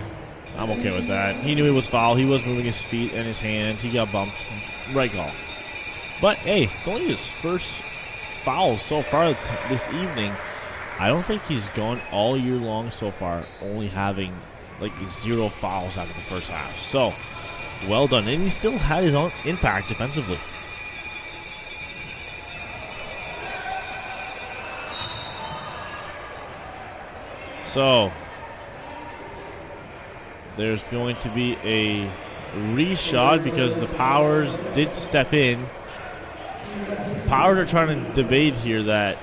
I'm okay with that. He knew he was fouled. He was moving his feet and his hand. He got bumped. Right call. But hey, it's only his first foul so far this evening. I don't think he's gone all year long so far, only having like 0 fouls after the first half. So well done. And he still had his own impact defensively. So there's going to be a reshot because the Powers did step in. Powers are trying to debate here that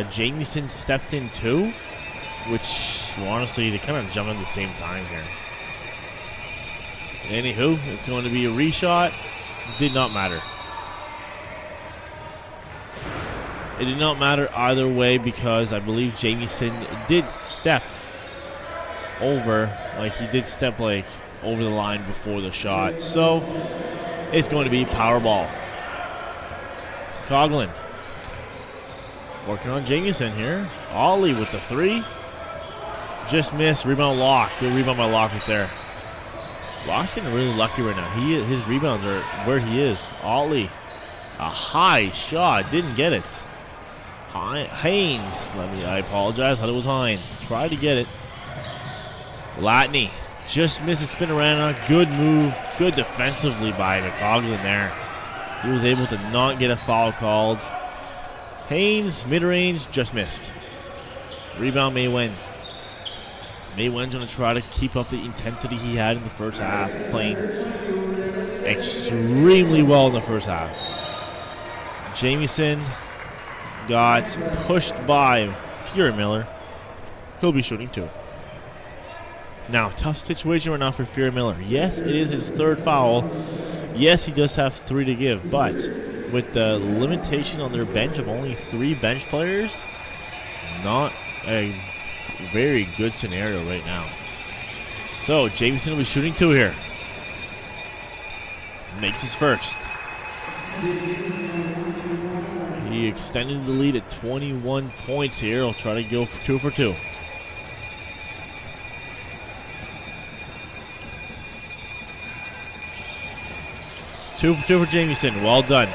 Jamieson stepped in too, which honestly they kind of jump at the same time here. Anywho, it's going to be a reshot. Did not matter. It did not matter either way because I believe Jamieson did step over, he did step over the line before the shot. So it's going to be power ball. Coughlin working on Jamieson here. Ollie with the 3. Just missed. Rebound Locke. Good rebound by Locke right there. Locke's getting really lucky right now. His rebounds are where he is. Ollie. A high shot. Didn't get it. Haynes. I apologize. Thought it was Hines. Tried to get it. Latney. Just missed a spinorama. Good move. Good defensively by Coughlin there. He was able to not get a foul called. Haynes, mid-range, just missed. Rebound Maiwen. Maiwen's going to try to keep up the intensity he had in the first half, playing extremely well in the first half. Jamieson got pushed by Fury Miller. He'll be shooting 2. Now, tough situation right now for Fury Miller. Yes, it is his 3rd foul. Yes, he does have 3 to give, but with the limitation on their bench of only 3 bench players, not a very good scenario right now. So, Jamieson will be shooting 2 here. Makes his first. He extended the lead at 21 points here. He'll try to go for 2 for 2. Two for Jamieson. Well done.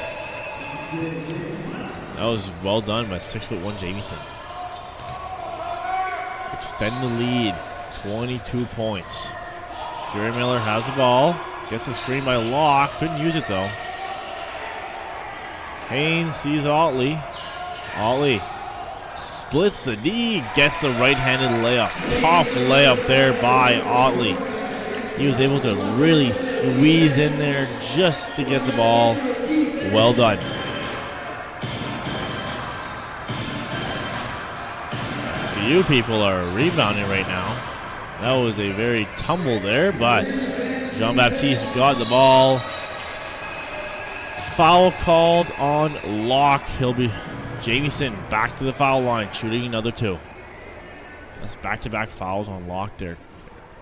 That was well done by 6'1" Jamieson. Extend the lead. 22 points. Fury Miller has the ball. Gets a screen by Locke. Couldn't use it though. Haynes sees Otley. Otley splits the D. Gets the right-handed layup. Tough layup there by Otley. He was able to really squeeze in there just to get the ball. Well done. A few people are rebounding right now. That was a very tumble there, but Jean-Baptiste got the ball. Foul called on Locke. He'll be Jamieson back to the foul line, shooting another 2. That's back-to-back fouls on Locke there.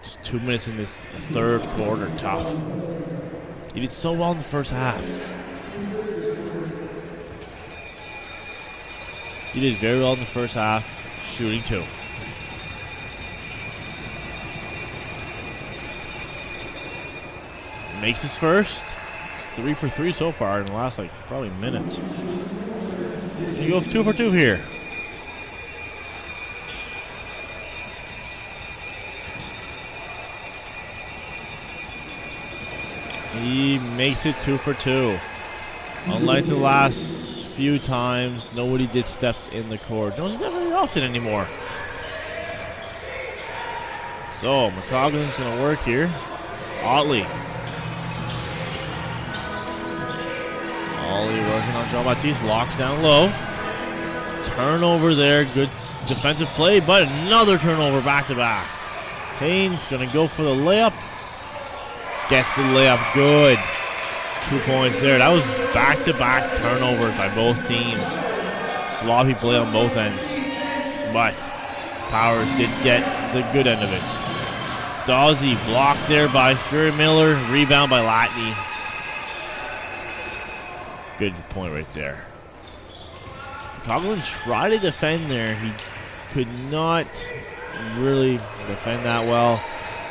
Just 2 minutes in this 3rd quarter. Tough. He did so well in the first half. He did very well in the first half, shooting 2. Makes his first. It's 3 for 3 so far in the last probably minutes. You go 2 for 2 here. He makes it 2 for 2. Unlike the last few times, nobody did step in the court. No, it's not very often anymore. So, McCoglin's going to work here. Otley. Ollie working on Jean-Baptiste. Locks down low. Turnover there. Good defensive play, but another turnover back to back. Haynes gonna go for the layup. Gets the layup good. 2 points there. That was back-to-back turnovers by both teams. Sloppy play on both ends. But Powers did get the good end of it. Dawsey blocked there by Fury Miller. Rebound by Latney. Good point right there. Coughlin tried to defend there. He could not really defend that well.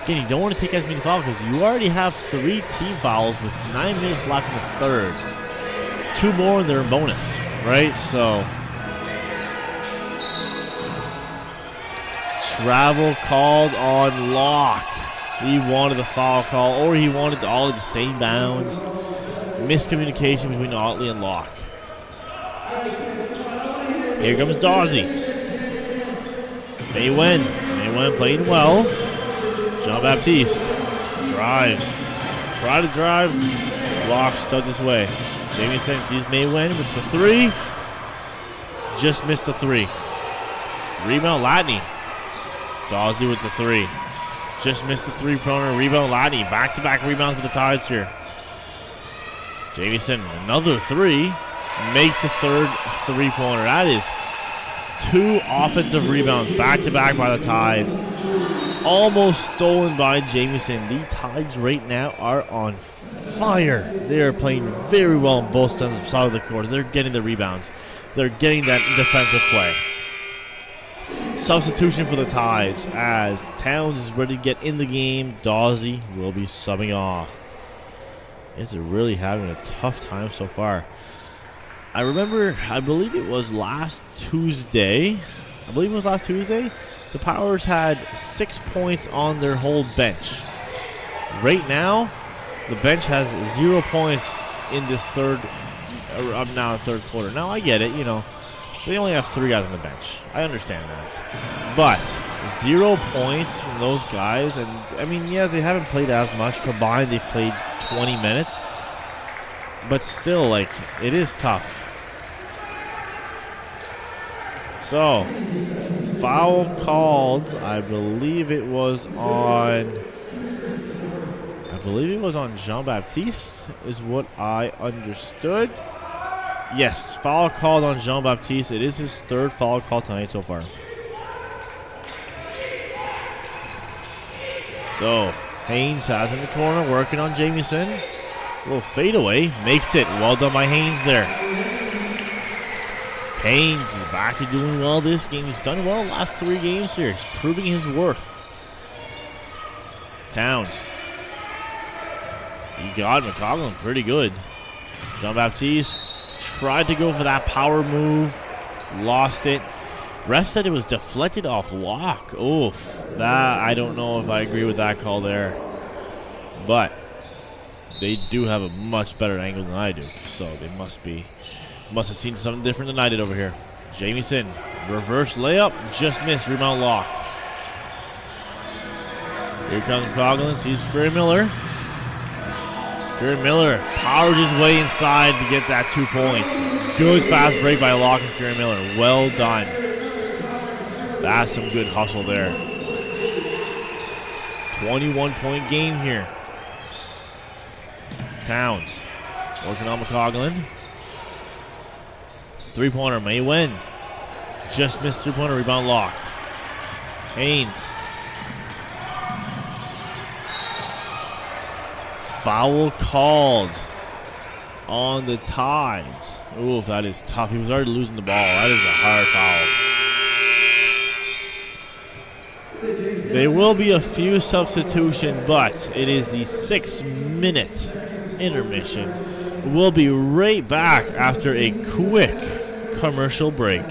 Again, you don't want to take as many fouls because you already have 3 team fouls with 9 minutes left in the third. 2 more and they're in bonus, right? So, travel called on Locke. He wanted the foul call, or he wanted all of the same bounds. Miscommunication between Otley and Locke. Here comes Dawsey. Maiwen. Maiwen playing well. Jean-Baptiste drives. Try to drive. Locke stuck his way. Jamieson sees Maiwen with the 3. Just missed the 3. Rebound Latney. Dawsey with the 3. Just missed the 3-pointer. Rebound Latney. Back-to-back rebounds for the Tides here. Jamieson, another 3. Makes the third 3-pointer. That is 2 offensive rebounds back-to-back by the Tides. Almost stolen by Jamieson. The Tides right now are on fire. They are playing very well on both sides of the court. They're getting the rebounds. They're getting that defensive play. Substitution for the Tides as Towns is ready to get in the game. Dawsey will be subbing off. Is really having a tough time so far. I remember, I believe it was last Tuesday. The Powers had 6 points on their whole bench. Right now, the bench has 0 points in this third quarter. Now I get it, you know, they only have 3 guys on the bench. I understand that. But 0 points from those guys, and I mean, yeah, they haven't played as much. Combined, they've played 20 minutes. But still, like, it is tough. So, foul called. I believe it was on Jean-Baptiste is what I understood. Yes, foul called on Jean-Baptiste. It is his 3rd foul call tonight so far. So, Haynes has in the corner, working on Jamieson. A little fadeaway, makes it. Well done by Haynes there. Haynes is back to doing well this game. He's done well the last 3 games here. He's proving his worth. Towns. He got McCoglin pretty good. Jean-Baptiste tried to go for that power move. Lost it. Ref said it was deflected off Locke. Oof. That, I don't know if I agree with that call there. But they do have a much better angle than I do. So they must have seen something different than I did over here. Jamieson, reverse layup, just missed. Rebound Locke. Here comes McCoglin, sees Fury Miller. Fury Miller powered his way inside to get that 2 points. Good fast break by Locke and Fury Miller. Well done. That's some good hustle there. 21-point game here. Towns working on McCoglin. 3-pointer, Maiwen. Just missed 3-pointer, rebound Locke. Haynes. Foul called on the Tides. Oof, that is tough. He was already losing the ball. That is a hard foul. There will be a few substitutions, but it is the 6-minute intermission. We'll be right back after a quick commercial break.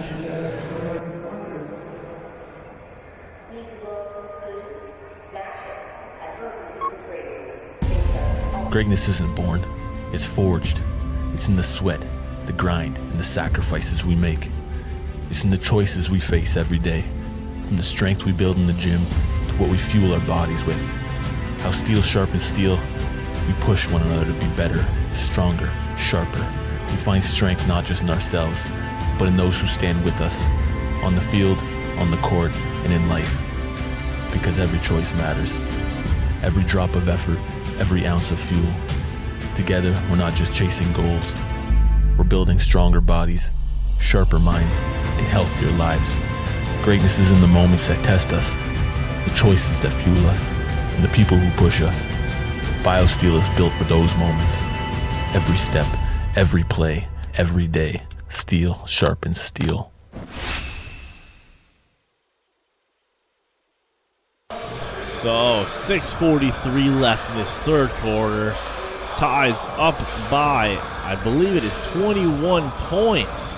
Greatness isn't born, it's forged. It's in the sweat, the grind, and the sacrifices we make. It's in the choices we face every day, from the strength we build in the gym to what we fuel our bodies with. How steel sharpens steel, we push one another to be better, stronger, sharper. We find strength not just in ourselves, but in those who stand with us, on the field on the court, and in life. Because every choice matters. Every drop of effort, every ounce of fuel. Together, we're not just chasing goals. We're building stronger bodies, sharper minds, and healthier lives. Greatness is in the moments that test us, the choices that fuel us, and the people who push us. BioSteel is built for those moments. Every step, every play, every day, steel sharpens steel. So 6:43 left in this third quarter. Tides up by, I believe it is 21 points.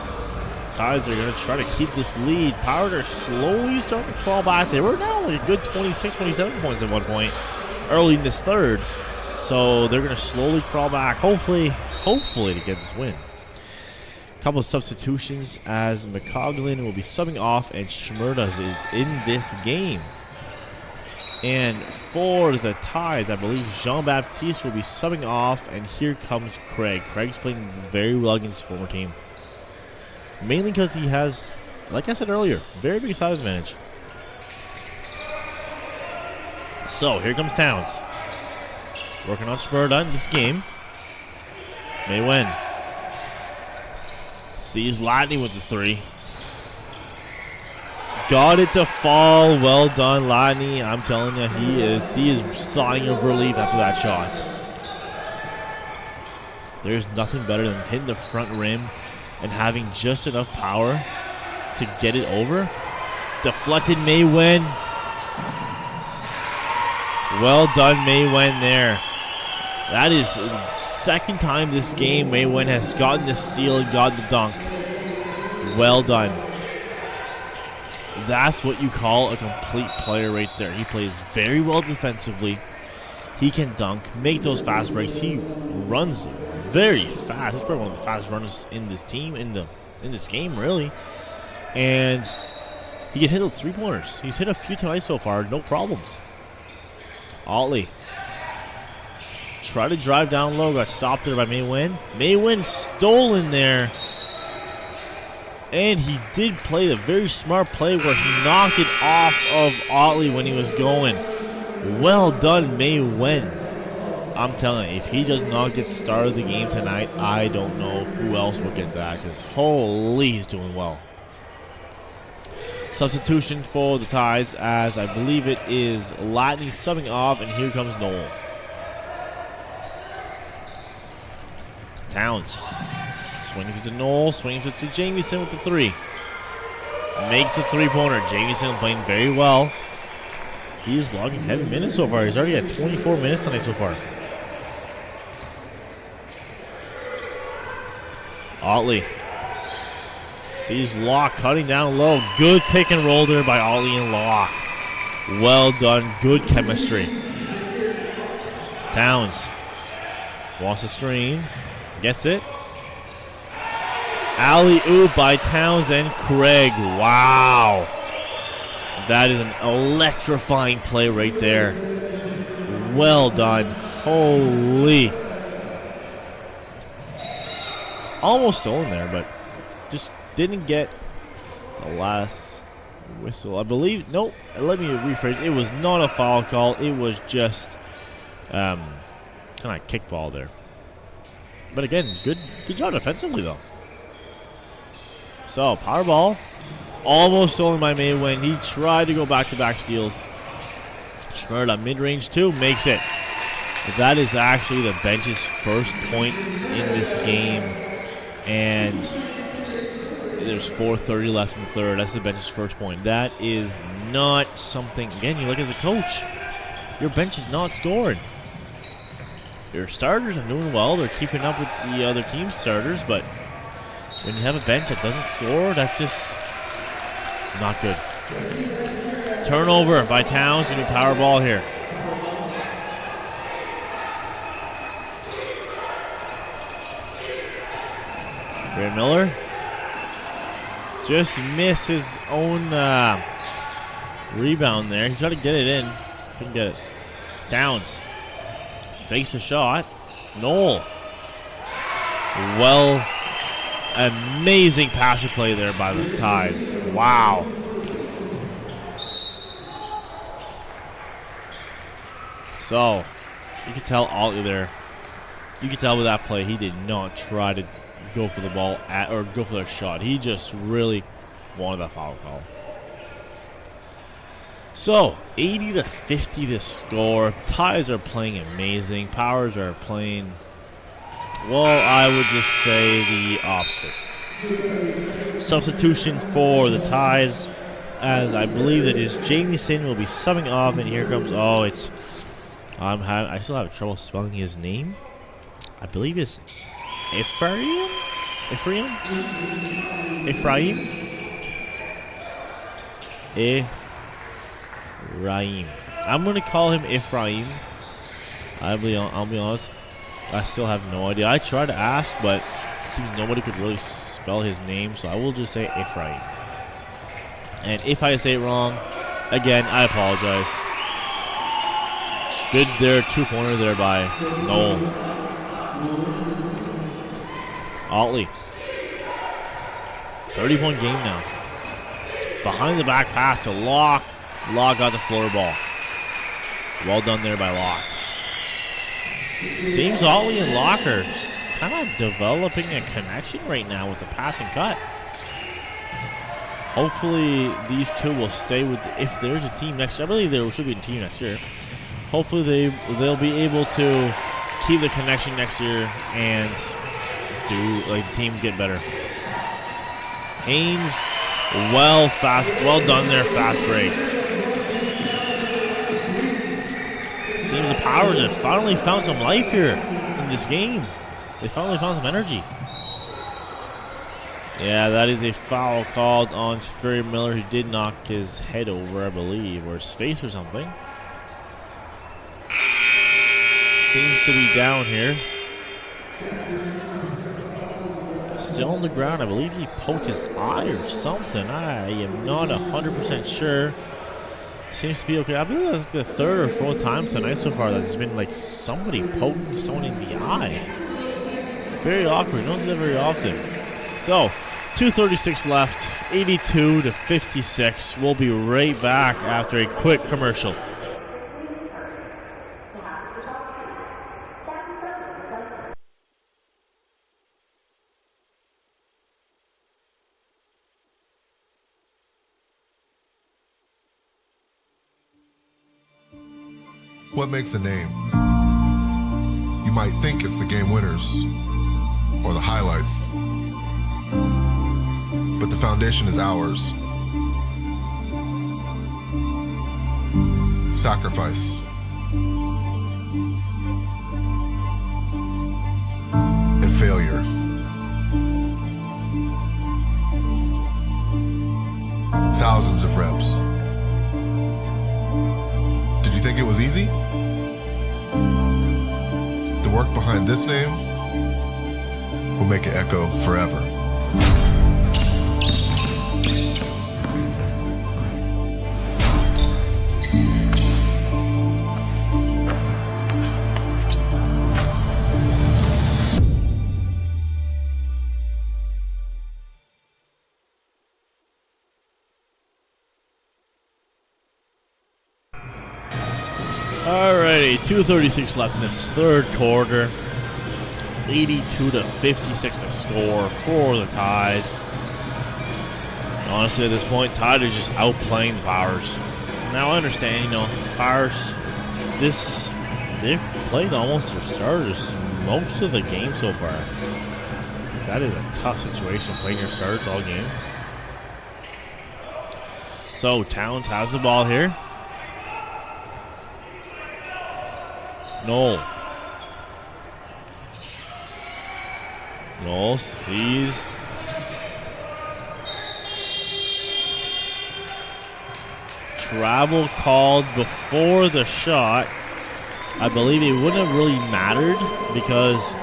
Tides are going to try to keep this lead. Pirates are slowly starting to crawl back. They were now like a good 26, 27 points at one point early in this third. So they're going to slowly crawl back, hopefully to get this win. A couple of substitutions as McCoglin will be subbing off and Schmerdas is in this game. And for the Tides, I believe Jean-Baptiste will be subbing off, and here comes Craig. Craig's playing very well against his former team. Mainly because he has, like I said earlier, very big size advantage. So, here comes Towns. Working on Schmerda in this game. Maiwen sees Lightning with the three. Got it to fall. Well done, Lightning. I'm telling you, he is sighing of relief after that shot. There's nothing better than hitting the front rim and having just enough power to get it over. Deflected Maiwen. Well done, Maiwen there. That is the second time this game Maiwen has gotten the steal and gotten the dunk. Well done. That's what you call a complete player right there. He plays very well defensively. He can dunk, make those fast breaks. He runs very fast. He's probably one of the fastest runners in this team, in this game, really. And he can hit those three-pointers. He's hit a few tonight so far, no problems. Ollie. Try to drive down low, got stopped there by Maiwen. Maiwen stolen there. And he did play a very smart play where he knocked it off of Otley when he was going. Well done, Maiwen. I'm telling you, if he does not get started the game tonight, I don't know who else will get that, because holy, he's doing well. Substitution for the Tides, as I believe it is Lightning subbing off, and here comes Noel. Towns. Swings it to Noel, swings it to Jamieson with the three. Makes a three-pointer. Jamieson playing very well. He is logging 10 minutes so far. He's already at 24 minutes tonight so far. Otley. Sees Law cutting down low. Good pick and roll there by Otley and Law. Well done. Good chemistry. Towns. Wants a screen. Gets it. Alley-oop by Towns and Craig. Wow. That is an electrifying play right there. Well done. Holy. Almost stolen there, but just didn't get the last whistle. I believe, nope, let me rephrase. It was not a foul call. It was just kind of kickball there. But again, good job defensively, though. So, power ball. Almost stolen by Maiwen. He tried to go back-to-back steals. Schmerda, mid-range two, makes it. But that is actually the bench's first point in this game. And there's 4:30 left in the third. That's the bench's first point. That is not something, again, you look as a coach, your bench is not scoring. Your starters are doing well. They're keeping up with the other team's starters, but when you have a bench that doesn't score, that's just not good. Turnover by Towns. New power ball here. Brad Miller just missed his own rebound there. He tried to get it in. Couldn't get it. Towns fakes a shot. Noel. Well, amazing passing play there by the Tides. Wow. So, you can tell Ollie there. You can tell with that play, he did not try to go for the ball or go for the shot. He just really wanted that foul call. So, 80-50 the score. Ties are playing amazing. Powers are playing, well, I would just say the opposite. Substitution for the Ties, as I believe that is Jamieson will be subbing off, and here comes, I still have trouble spelling his name. I believe it's Ephraim. I'm going to call him Ephraim. I'll be honest. I still have no idea. I tried to ask, but it seems nobody could really spell his name, so I will just say Ephraim. And if I say it wrong, again, I apologize. Good there, 2-pointer there by Noel. Otley. 30-point game now. Behind the back pass to Locke. Locke got the floor ball. Well done there by Locke. Seems Otley and Locke are kind of developing a connection right now with the pass and cut. Hopefully these two will stay with, if there's a team next year. I believe there should be a team next year. Hopefully they'll be able to keep the connection next year and do the team get better. Haynes, well done there, fast break. Seems the Powers have finally found some life here in this game. They finally found some energy. Yeah, that is a foul called on Ferry Miller, who did knock his head over, I believe, or his face or something. Seems to be down here. Still on the ground. I believe he poked his eye or something. I am not 100% sure. Seems to be okay. I believe that's like the third or fourth time tonight so far that there's been like somebody poking someone in the eye. Very awkward. No one's that very often. So, 2:36 left. 82-56. We'll be right back after a quick commercial. What makes a name? You might think it's the game winners or the highlights, but the foundation is ours. Sacrifice. And failure. Thousands of reps. Did you think it was easy? The work behind this name will make it echo forever. Alrighty, 2:36 left in this third quarter. 82-56 to score for the Tides. Honestly, at this point, Tide is just outplaying the Powers. Now I understand, Powers, they've played almost their starters most of the game so far. That is a tough situation, playing your starters all game. So Towns has the ball here. Noel sees. Travel called before the shot. I believe it wouldn't have really mattered because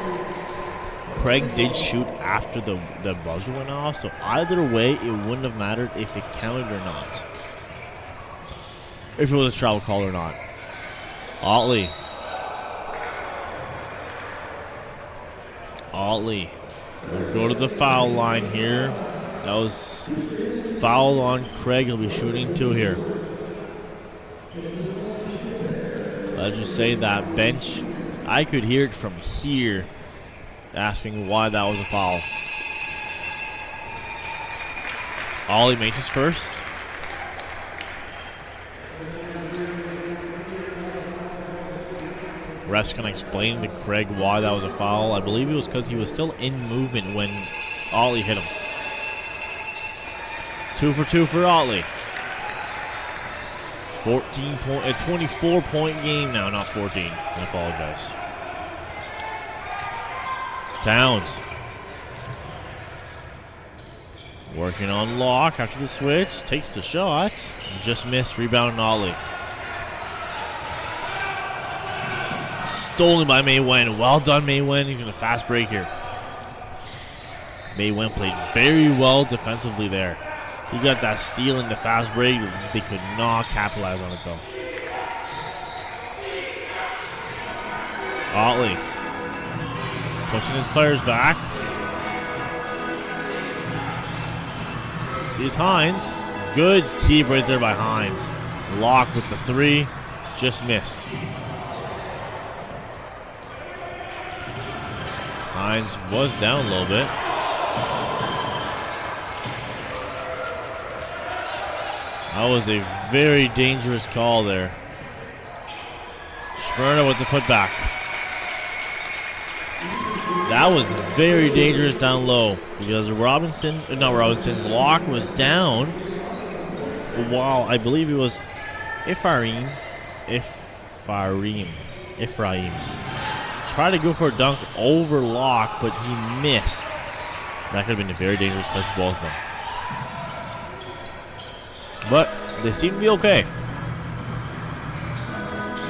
Craig did shoot after the buzzer went off. So either way, it wouldn't have mattered if it counted or not. If it was a travel call or not. Otley will go to the foul line here. That was foul on Craig. He'll be shooting two here. Let's just say that bench, I could hear it from here asking why that was a foul. Ollie makes his first. Ref's gonna explain to Craig why that was a foul. I believe it was because he was still in movement when Ollie hit him. 2 for 2 for Ollie. 24-point game now, not 14. I apologize. Towns. Working on Locke after the switch. Takes the shot. Just missed. Rebound Ollie. Stolen by Maiwen. Well done, Maiwen. He's going to fast break here. Maiwen played very well defensively there. He got that steal in the fast break. They could not capitalize on it, though. Ollie. Pushing his players back. Sees Hines. Good keep right there by Hines. Locke with the 3. Just missed. Hines was down a little bit. That was a very dangerous call there. Smyrna with the putback. That was very dangerous down low because Locke was down while I believe it was Ephraim. Tried to go for a dunk over Locke, but he missed. That could have been a very dangerous play for both of them. But they seem to be okay.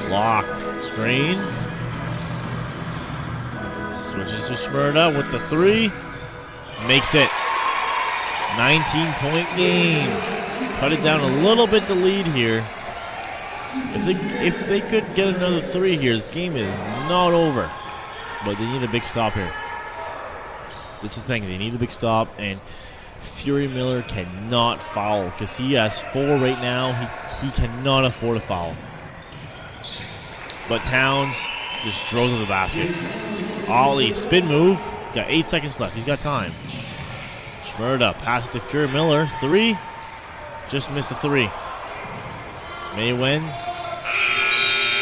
Locke, screen. Switches to Smyrna with the 3. Makes it. 19-point game. Cut it down a little bit to lead here. If they could get another 3 here, this game is not over. But they need a big stop here. This is the thing. They need a big stop, and Fury Miller cannot foul because he has 4 right now. He cannot afford a foul. But Towns just throws to the basket. Ollie, spin move. Got 8 seconds left. He's got time. Smyrna pass to Fury Miller. 3. Just missed the 3. Maiwen.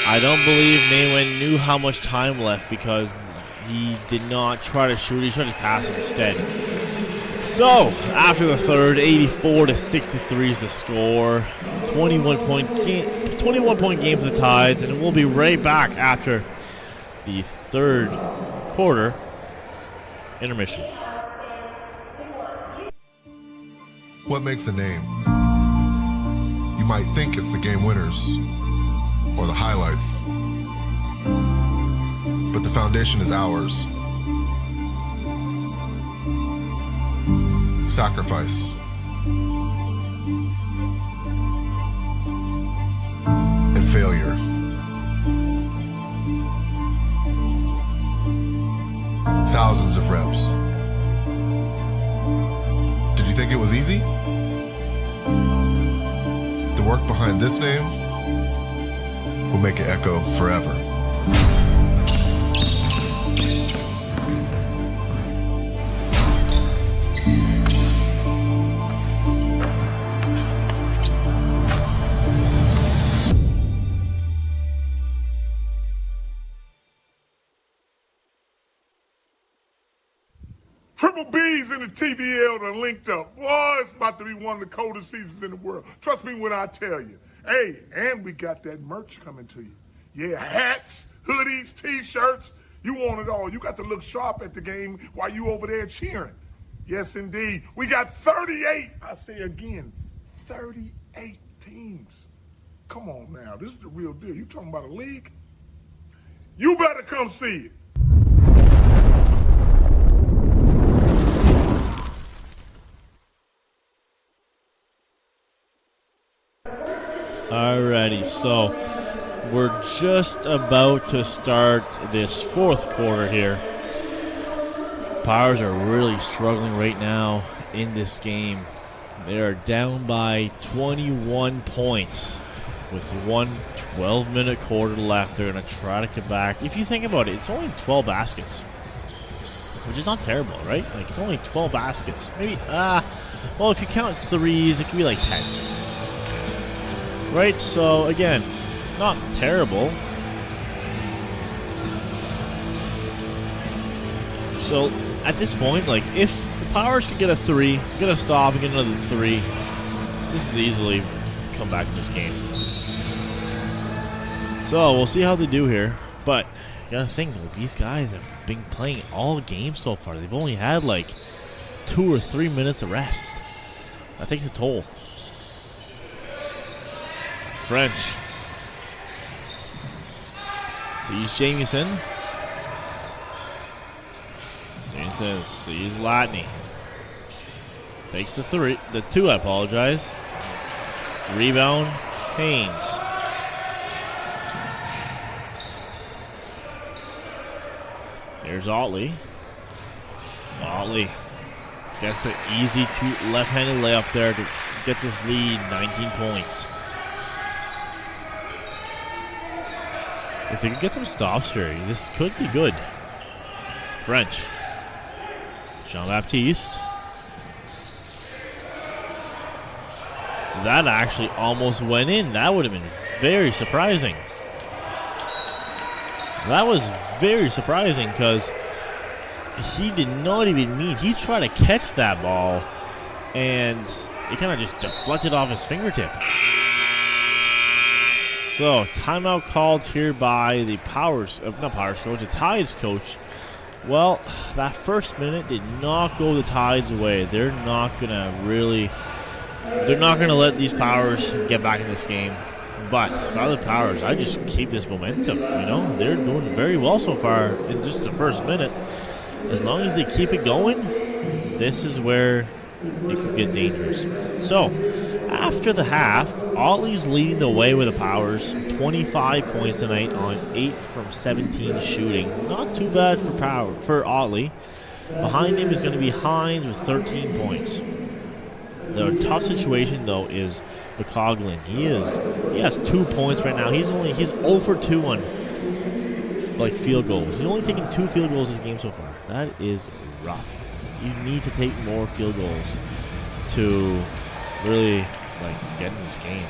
I don't believe Maiwen knew how much time left because he did not try to shoot. He tried to pass instead. So, after the third, 84-63 is the score. 21-point game for the Tides, and we'll be right back after the third quarter intermission. What makes a name? You might think it's the game winners or the highlights, but the foundation is ours. Sacrifice. And failure. Thousands of reps. Did you think it was easy? The work behind this name will make it echo forever. Triple B's in the TBL done linked up. Boy, it's about to be one of the coldest seasons in the world. Trust me when I tell you. Hey, and we got that merch coming to you. Yeah, hats, hoodies, T-shirts. You want it all. You got to look sharp at the game while you over there cheering. Yes, indeed. We got 38, I say again, 38 teams. Come on now. This is the real deal. You talking about a league? You better come see it. Alrighty, so we're just about to start this fourth quarter here. Powers are really struggling right now in this game. They are down by 21 points with 1 12-minute quarter left. They're going to try to come back. If you think about it, it's only 12 baskets, which is not terrible, right? Like, it's only 12 baskets. Maybe, well, if you count threes, it could be like 10. Right? So, again, not terrible. So, at this point, like, if the Powers could get a 3, get a stop, and get another 3, this is easily come back in this game. So, we'll see how they do here. But, you gotta think, these guys have been playing all games so far. They've only had, like, 2 or 3 minutes of rest. That takes a toll. French. Sees Jamieson. Jamieson sees Latney. Takes the 2, I apologize. Rebound, Haynes. There's Otley. Otley gets an easy left-handed layup there to get this lead, 19 points. If they could get some stops here, this could be good. French. Jean-Baptiste. That actually almost went in. That would have been very surprising. That was very surprising because he did not even mean. He tried to catch that ball and it kind of just deflected off his fingertip. So, timeout called here by the the Tides coach. Well, that first minute did not go the Tides' way. They're not gonna let these Powers get back in this game. But for other Powers, I just keep this momentum. You know, they're doing very well so far in just the first minute. As long as they keep it going, this is where it could get dangerous. So, after the half, Otley's leading the way with the Powers. 25 points tonight on 8 from 17 shooting. Not too bad for Otley. Behind him is going to be Hines with 13 points. The tough situation though is McCoglin. He has 2 points right now. He's 0 for 2 on like field goals. He's only taken 2 field goals this game so far. That is rough. You need to take more field goals to really get in this game.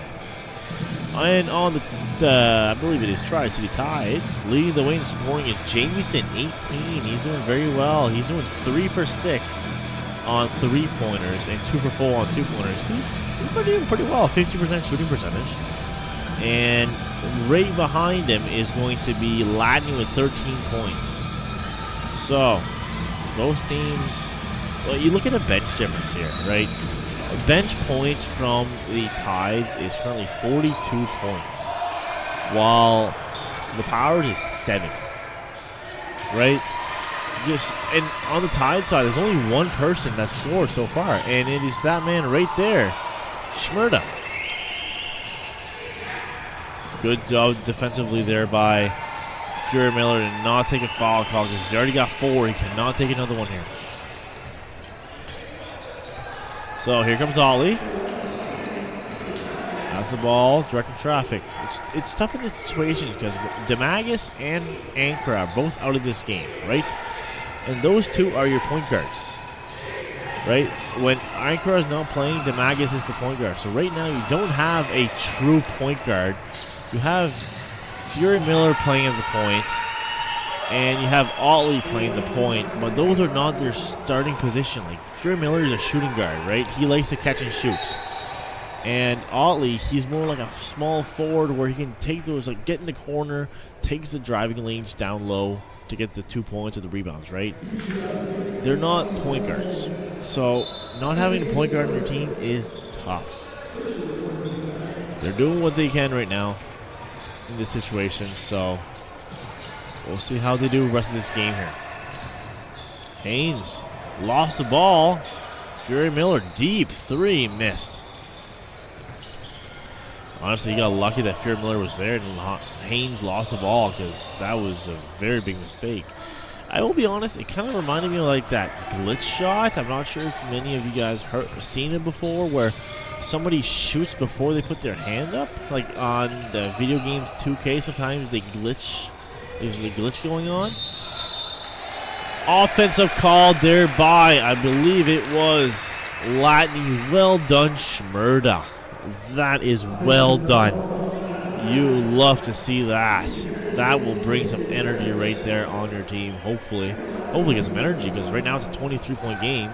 And on the I believe it is Tri-City Tides, leading the way in scoring is Jamieson, 18. He's doing very well. He's doing 3 for 6 on 3-pointers and 2 for 4 on 2-pointers. He's doing pretty well, 50% shooting percentage. And right behind him is going to be Latney with 13 points. So, those teams, well, you look at the bench difference here, right? Bench points from the Tides is currently 42 points, while the Powers is 7. Right? And on the Tide side, there's only one person that scored so far, and it is that man right there, Schmerda. Good job defensively there by Fury Miller to not take a foul call because he's already got 4. He cannot take another one here. So here comes Ollie. Has the ball, directing traffic. It's tough in this situation because Demagus and Ankara are both out of this game, right? And those two are your point guards, right? When Ankara is not playing, Demagus is the point guard. So right now you don't have a true point guard. You have Fury Miller playing at the point, and you have Ollie playing the point, but those are not their starting position. Like, Fury Miller is a shooting guard, right? He likes to catch and shoot. And Otley, he's more like a small forward where he can take those, like, get in the corner, takes the driving lanes down low to get the 2 points or the rebounds, right? They're not point guards. So, not having a point guard on your team is tough. They're doing what they can right now in this situation, so we'll see how they do the rest of this game here. Haynes lost the ball. Fury Miller, deep 3, missed. Honestly, he got lucky that Fury Miller was there and Haynes lost the ball because that was a very big mistake. I will be honest, it kind of reminded me of like that glitch shot. I'm not sure if many of you guys seen it before, where somebody shoots before they put their hand up. Like on the video games 2K, sometimes they glitch. There's a glitch going on. Offensive call there by, I believe it was Latney. Well done, Shmurda. That is well done. You love to see that. That will bring some energy right there on your team, hopefully. Hopefully get some energy, because right now it's a 23-point game.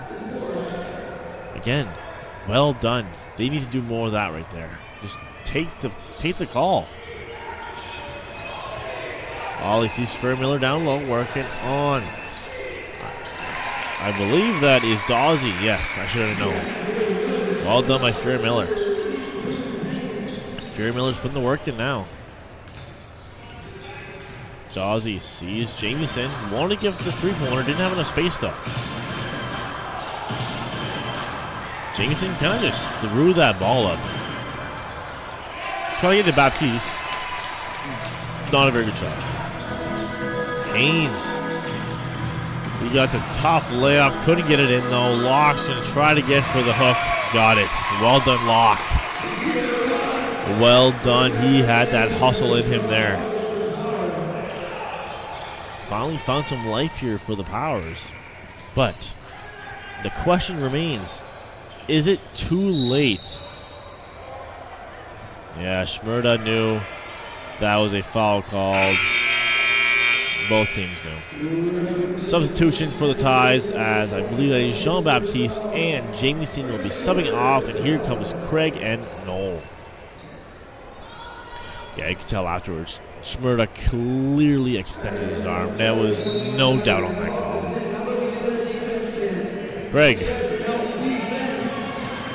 Again, well done. They need to do more of that right there. Just take the call. Ollie sees Fairmiller down low, working on. I believe that is Dawsey. Yes, I should have known. Well done by Fairmiller. Fairmiller's putting the work in now. Dawsey sees Jamieson. Wanted to give the three-pointer. Didn't have enough space, though. Jamieson kind of just threw that ball up. Trying to get to Baptiste. Not a very good shot. Haynes. He got the tough layup. Couldn't get it in, though. Locke's going to try to get for the hook. Got it. Well done, Locke. Well done. He had that hustle in him there. Finally found some life here for the Powers. But the question remains, is it too late? Yeah, Shmurda knew that was a foul called. Both teams knew. Substitution for the Tides, as I believe that is Jean-Baptiste and Jamieson will be subbing off, and here comes Craig and Noel. Yeah, you can tell afterwards, Shmurda clearly extended his arm. There was no doubt on that call. Craig.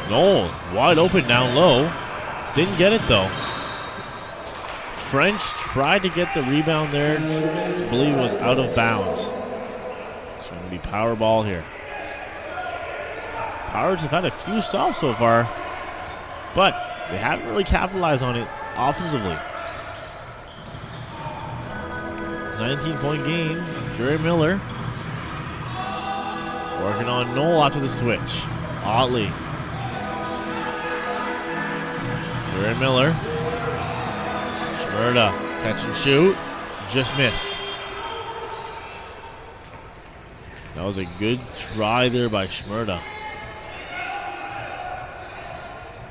Noel, wide open down low. Didn't get it, though. French tried to get the rebound there. I believe it was out of bounds. It's going to be power ball here. Powers have had a few stops so far, but they haven't really capitalized on it offensively. 19-point game. Fury Miller working on Noel after the switch. Otley. Fury Miller. Shmurda, catch and shoot. Just missed. That was a good try there by Shmurda.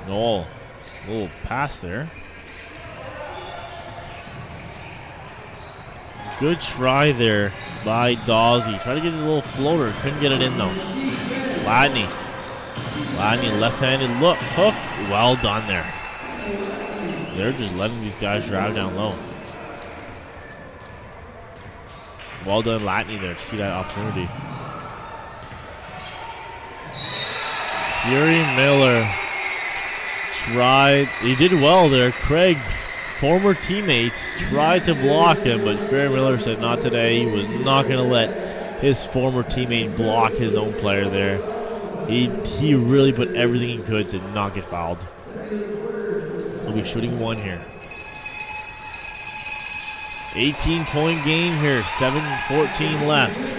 Noel, a little pass there. Good try there by Dawsey. Tried to get a little floater. Couldn't get it in, though. Latney. Latney, left-handed look. Hook. Well done there. They're just letting these guys drive down low. Well done, Latney, there to see that opportunity. Fury Miller tried. He did well there. Craig, former teammates, tried to block him, but Fury Miller said not today. He was not going to let his former teammate block his own player there. He really put everything he could to not get fouled. He'll be shooting one here. 18-point game here, 7:14 left.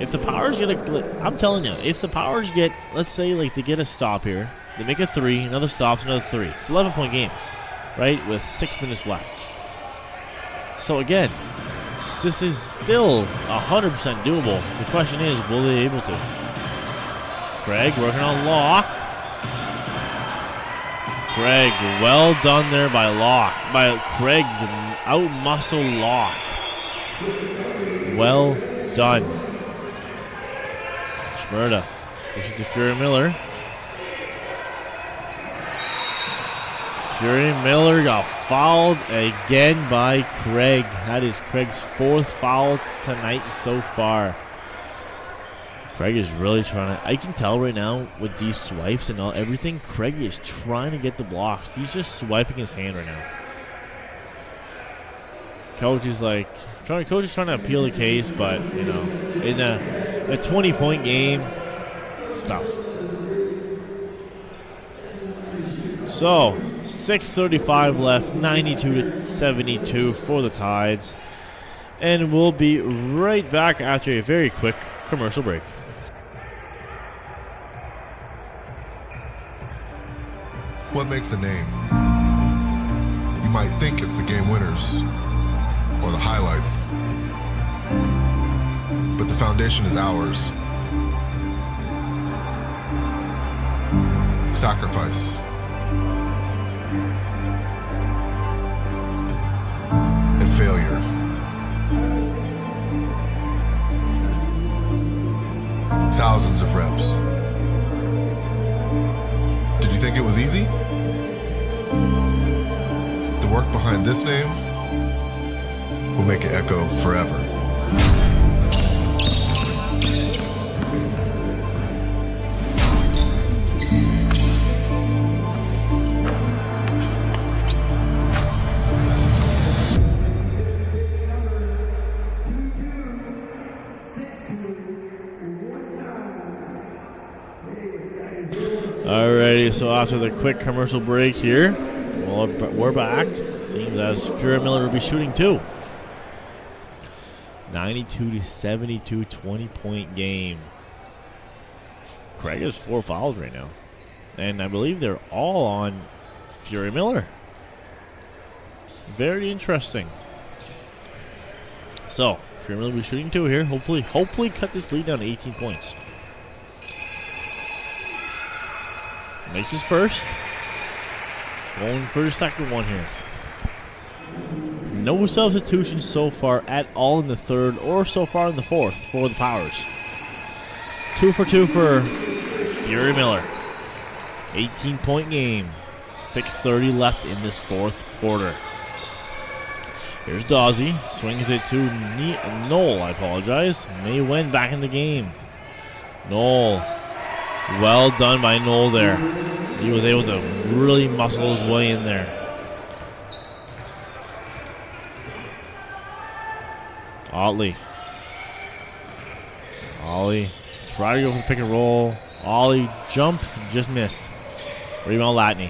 If the Powers get I'm telling you, if the Powers get, let's say like they get a stop here, they make a three, another stop, another three. It's an 11-point game, right, with 6 minutes left. So again, this is still 100% doable. The question is, will they be able to? Craig working on Locke. Craig, well done there by Locke. By Craig, out-muscle Locke. Well done. Shmurda takes it to Fury Miller. Fury Miller got fouled again by Craig. That is Craig's fourth foul tonight so far. Craig is really trying to. I can tell right now with these swipes and everything, Craig is trying to get the blocks. He's just swiping his hand right now. Coach is trying to appeal the case, but you know, in a 20-point game, it's tough. So 6:35 left, 92-72 for the Tides. And we'll be right back after a very quick commercial break. What makes a name? You might think it's the game winners or the highlights, but the foundation is ours. Sacrifice. And failure. Thousands of reps. Did you think it was easy? The work behind this name will make it echo forever. Alrighty, so after the quick commercial break here, we're back. Seems as Fury Miller will be shooting too. 92-72, 20-point game. Craig has 4 fouls right now. And I believe they're all on Fury Miller. Very interesting. So, Fury Miller will be shooting 2 here. Hopefully cut this lead down to 18 points. Makes his first. Going for his second one here. No substitutions so far at all in the third or so far in the fourth for the Powers. 2 for 2 for Fury Miller. 18-point game. 6:30 left in this fourth quarter. Here's Dawsey. Swings it to Noel, I apologize. Maiwen back in the game. Noel. Well done by Noel there. He was able to really muscle his way in there. Ollie tried to go for the pick and roll. Ollie jump, just missed. Rebound Latney.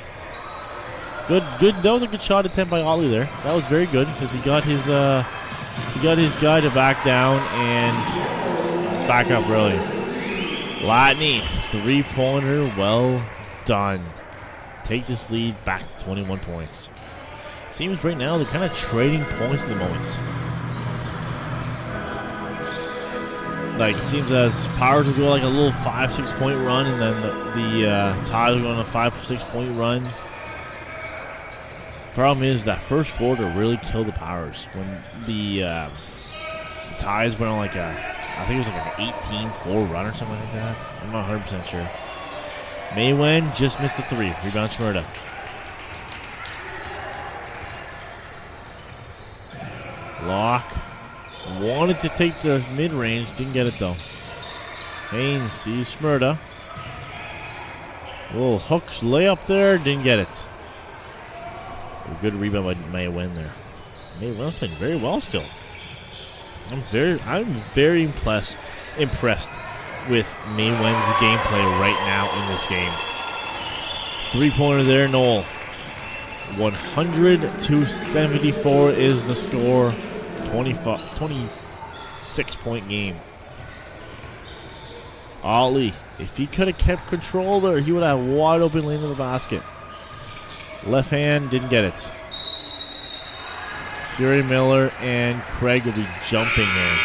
Good. That was a good shot attempt by Ollie there. That was very good because he got his guy to back down and back up really. Latney, 3-pointer, well done. Take this lead back to 21 points. Seems right now they're kind of trading points at the moment. Like, it seems as Powers will go like a little 5-6 point run, and then the Ties will go on a 5-6 point run. The problem is that first quarter really killed the Powers when the Ties went on like I think it was like an 18-4 run or something like that. I'm not 100% sure. Maiwen just missed a 3. Rebound Shmurda. Locke wanted to take the mid-range. Didn't get it though. Haynes sees Shmurda. Little hook layup there. Didn't get it. A good rebound by Maiwen there. Maiwen's playing very well still. I'm very impressed with Maiwen's gameplay right now in this game. 3-pointer there, Noel. 100-74 is the score. 26-point game. Ollie, if he could have kept control there, he would have a wide open lane to the basket. Left hand, didn't get it. Fury Miller and Craig will be jumping in.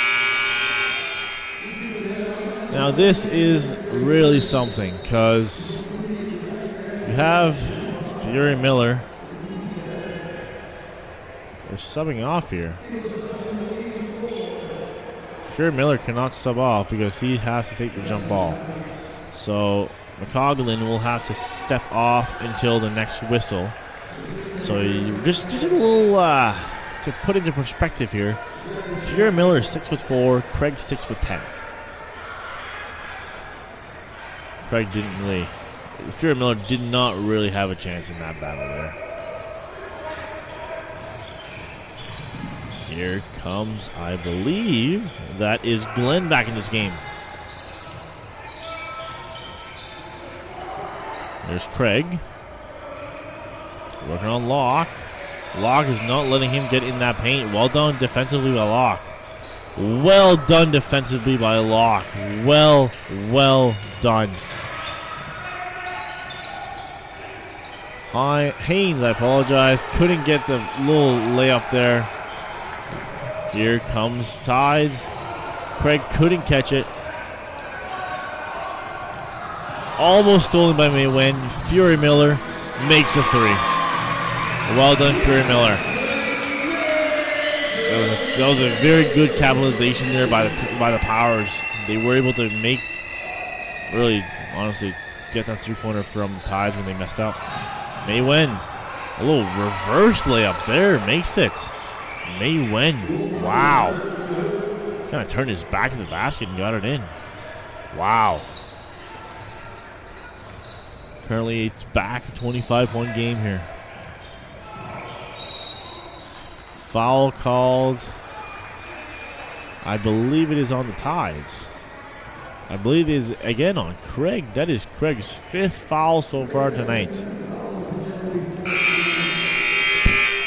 Now this is really something because you have Fury Miller. They're subbing off here. Fury Miller cannot sub off because he has to take the jump ball. So McCoglin will have to step off until the next whistle. So you just a little to put into perspective here. Fury Miller is 6'4", Craig 6'10". Craig didn't really. Fury Miller did not really have a chance in that battle there. Here comes, I believe, that is Glenn back in this game. There's Craig. Working on Locke. Locke is not letting him get in that paint. Well done defensively by Locke. Well done defensively by Locke. Well done. Haynes, I apologize, couldn't get the little layup there. Here comes Tides. Craig couldn't catch it. Almost stolen by Maiwen. Fury Miller makes a three. Well done, Fury Miller. That was a very good capitalization there by the Powers. They were able to make, really, honestly, get that three-pointer from Tides when they messed up. Maiwen, a little reverse layup there, makes it. Maiwen, wow. Kind of turned his back to the basket and got it in. Wow. Currently, it's back, a 25-point game here. Foul called. I believe it is on the Tides. I believe it is again on Craig. That is Craig's 5th foul so far tonight.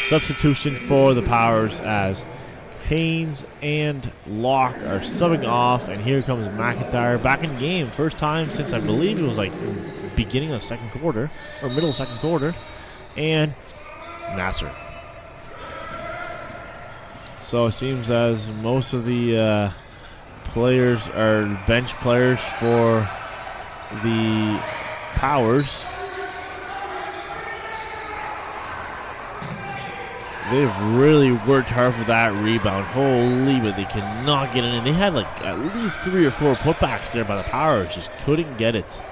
Substitution for the Powers as Haynes and Locke are subbing off, and here comes McIntyre back in the game. First time since I believe it was like beginning of second quarter or middle of second quarter, and Nasser. So it seems as most of the players are bench players for the Powers. They've really worked hard for that rebound. Holy, but they cannot get it in. They had like at least 3 or 4 putbacks there by the Powers. Just couldn't get it.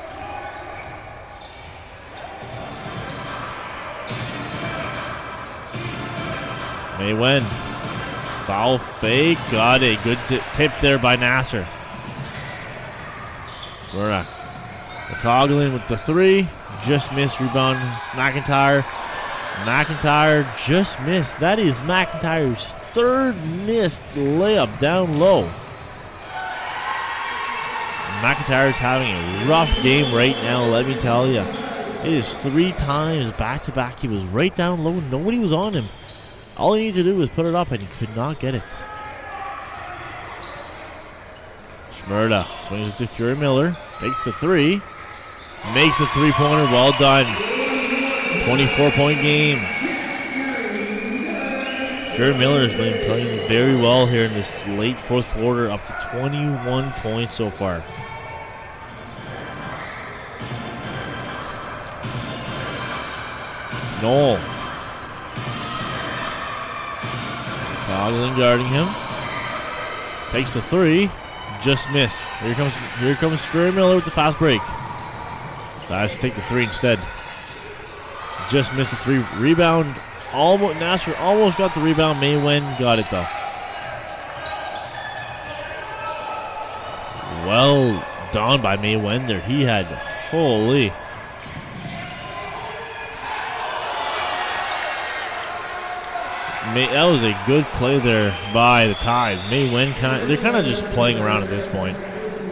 Maiwen. Foul fake. Got it. Good tip there by Nasser. McCoglin with the 3. Just missed. Rebound. McIntyre. McIntyre just missed. That is McIntyre's 3rd missed layup down low. McIntyre's having a rough game right now, let me tell you. It is 3 times back-to-back. He was right down low. Nobody was on him. All he needed to do was put it up, and he could not get it. Shmurda swings it to Fury Miller. Takes the 3. Makes a 3-pointer. Well done. 24-point game. Fury Miller has been playing very well here in this late 4th quarter, up to 21 points so far. Noel. Coughlin guarding him. Takes the 3. Just missed. Here comes Fury Miller with the fast break. Guys, take the 3 instead. Just missed a 3. Rebound. Nasser almost got the rebound. Maiwen got it though. Well done by Maiwen there. He had, holy. That was a good play there by the Tides. Maiwen they're kind of just playing around at this point.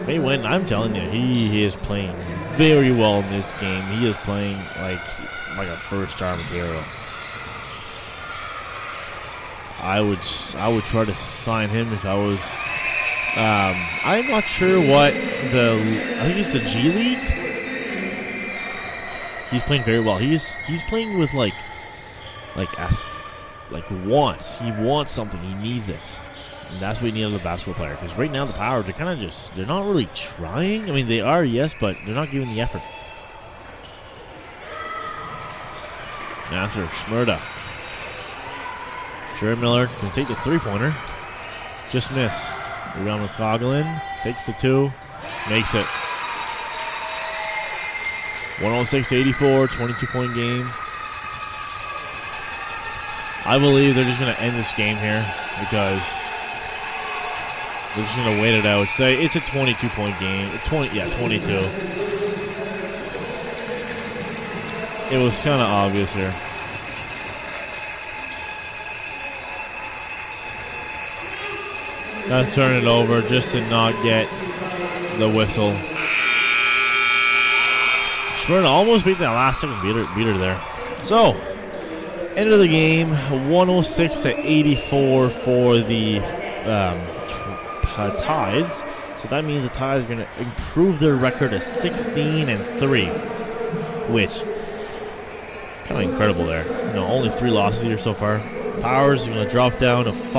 Maiwen, I'm telling you, he is playing very well in this game. He is playing like a first-star material. I would try to sign him if I was. I'm not sure what I think it's the G League. He's playing very well. He's playing with like wants. He wants something. He needs it. And that's what we need out of a basketball player. Because right now the Powers, they're not really trying. I mean, they are, yes, but they're not giving the effort. Nasser, Shmurda. Fury Miller can take the 3-pointer. Just miss. Rebound with Coughlin. Takes the 2. Makes it. 106-84, 22-point game. I believe they're just going to end this game here because they're just going to wait it out. Say it's a 22-point game. 22. It was kind of obvious here. Gotta turn it over just to not get the whistle. Shmurda almost beat that last second beater there. So, end of the game, 106-84 for the Tides. So that means the Tides are going to improve their record to 16-3, which kind of incredible there. Only 3 losses here so far. Powers are going to drop down to 5.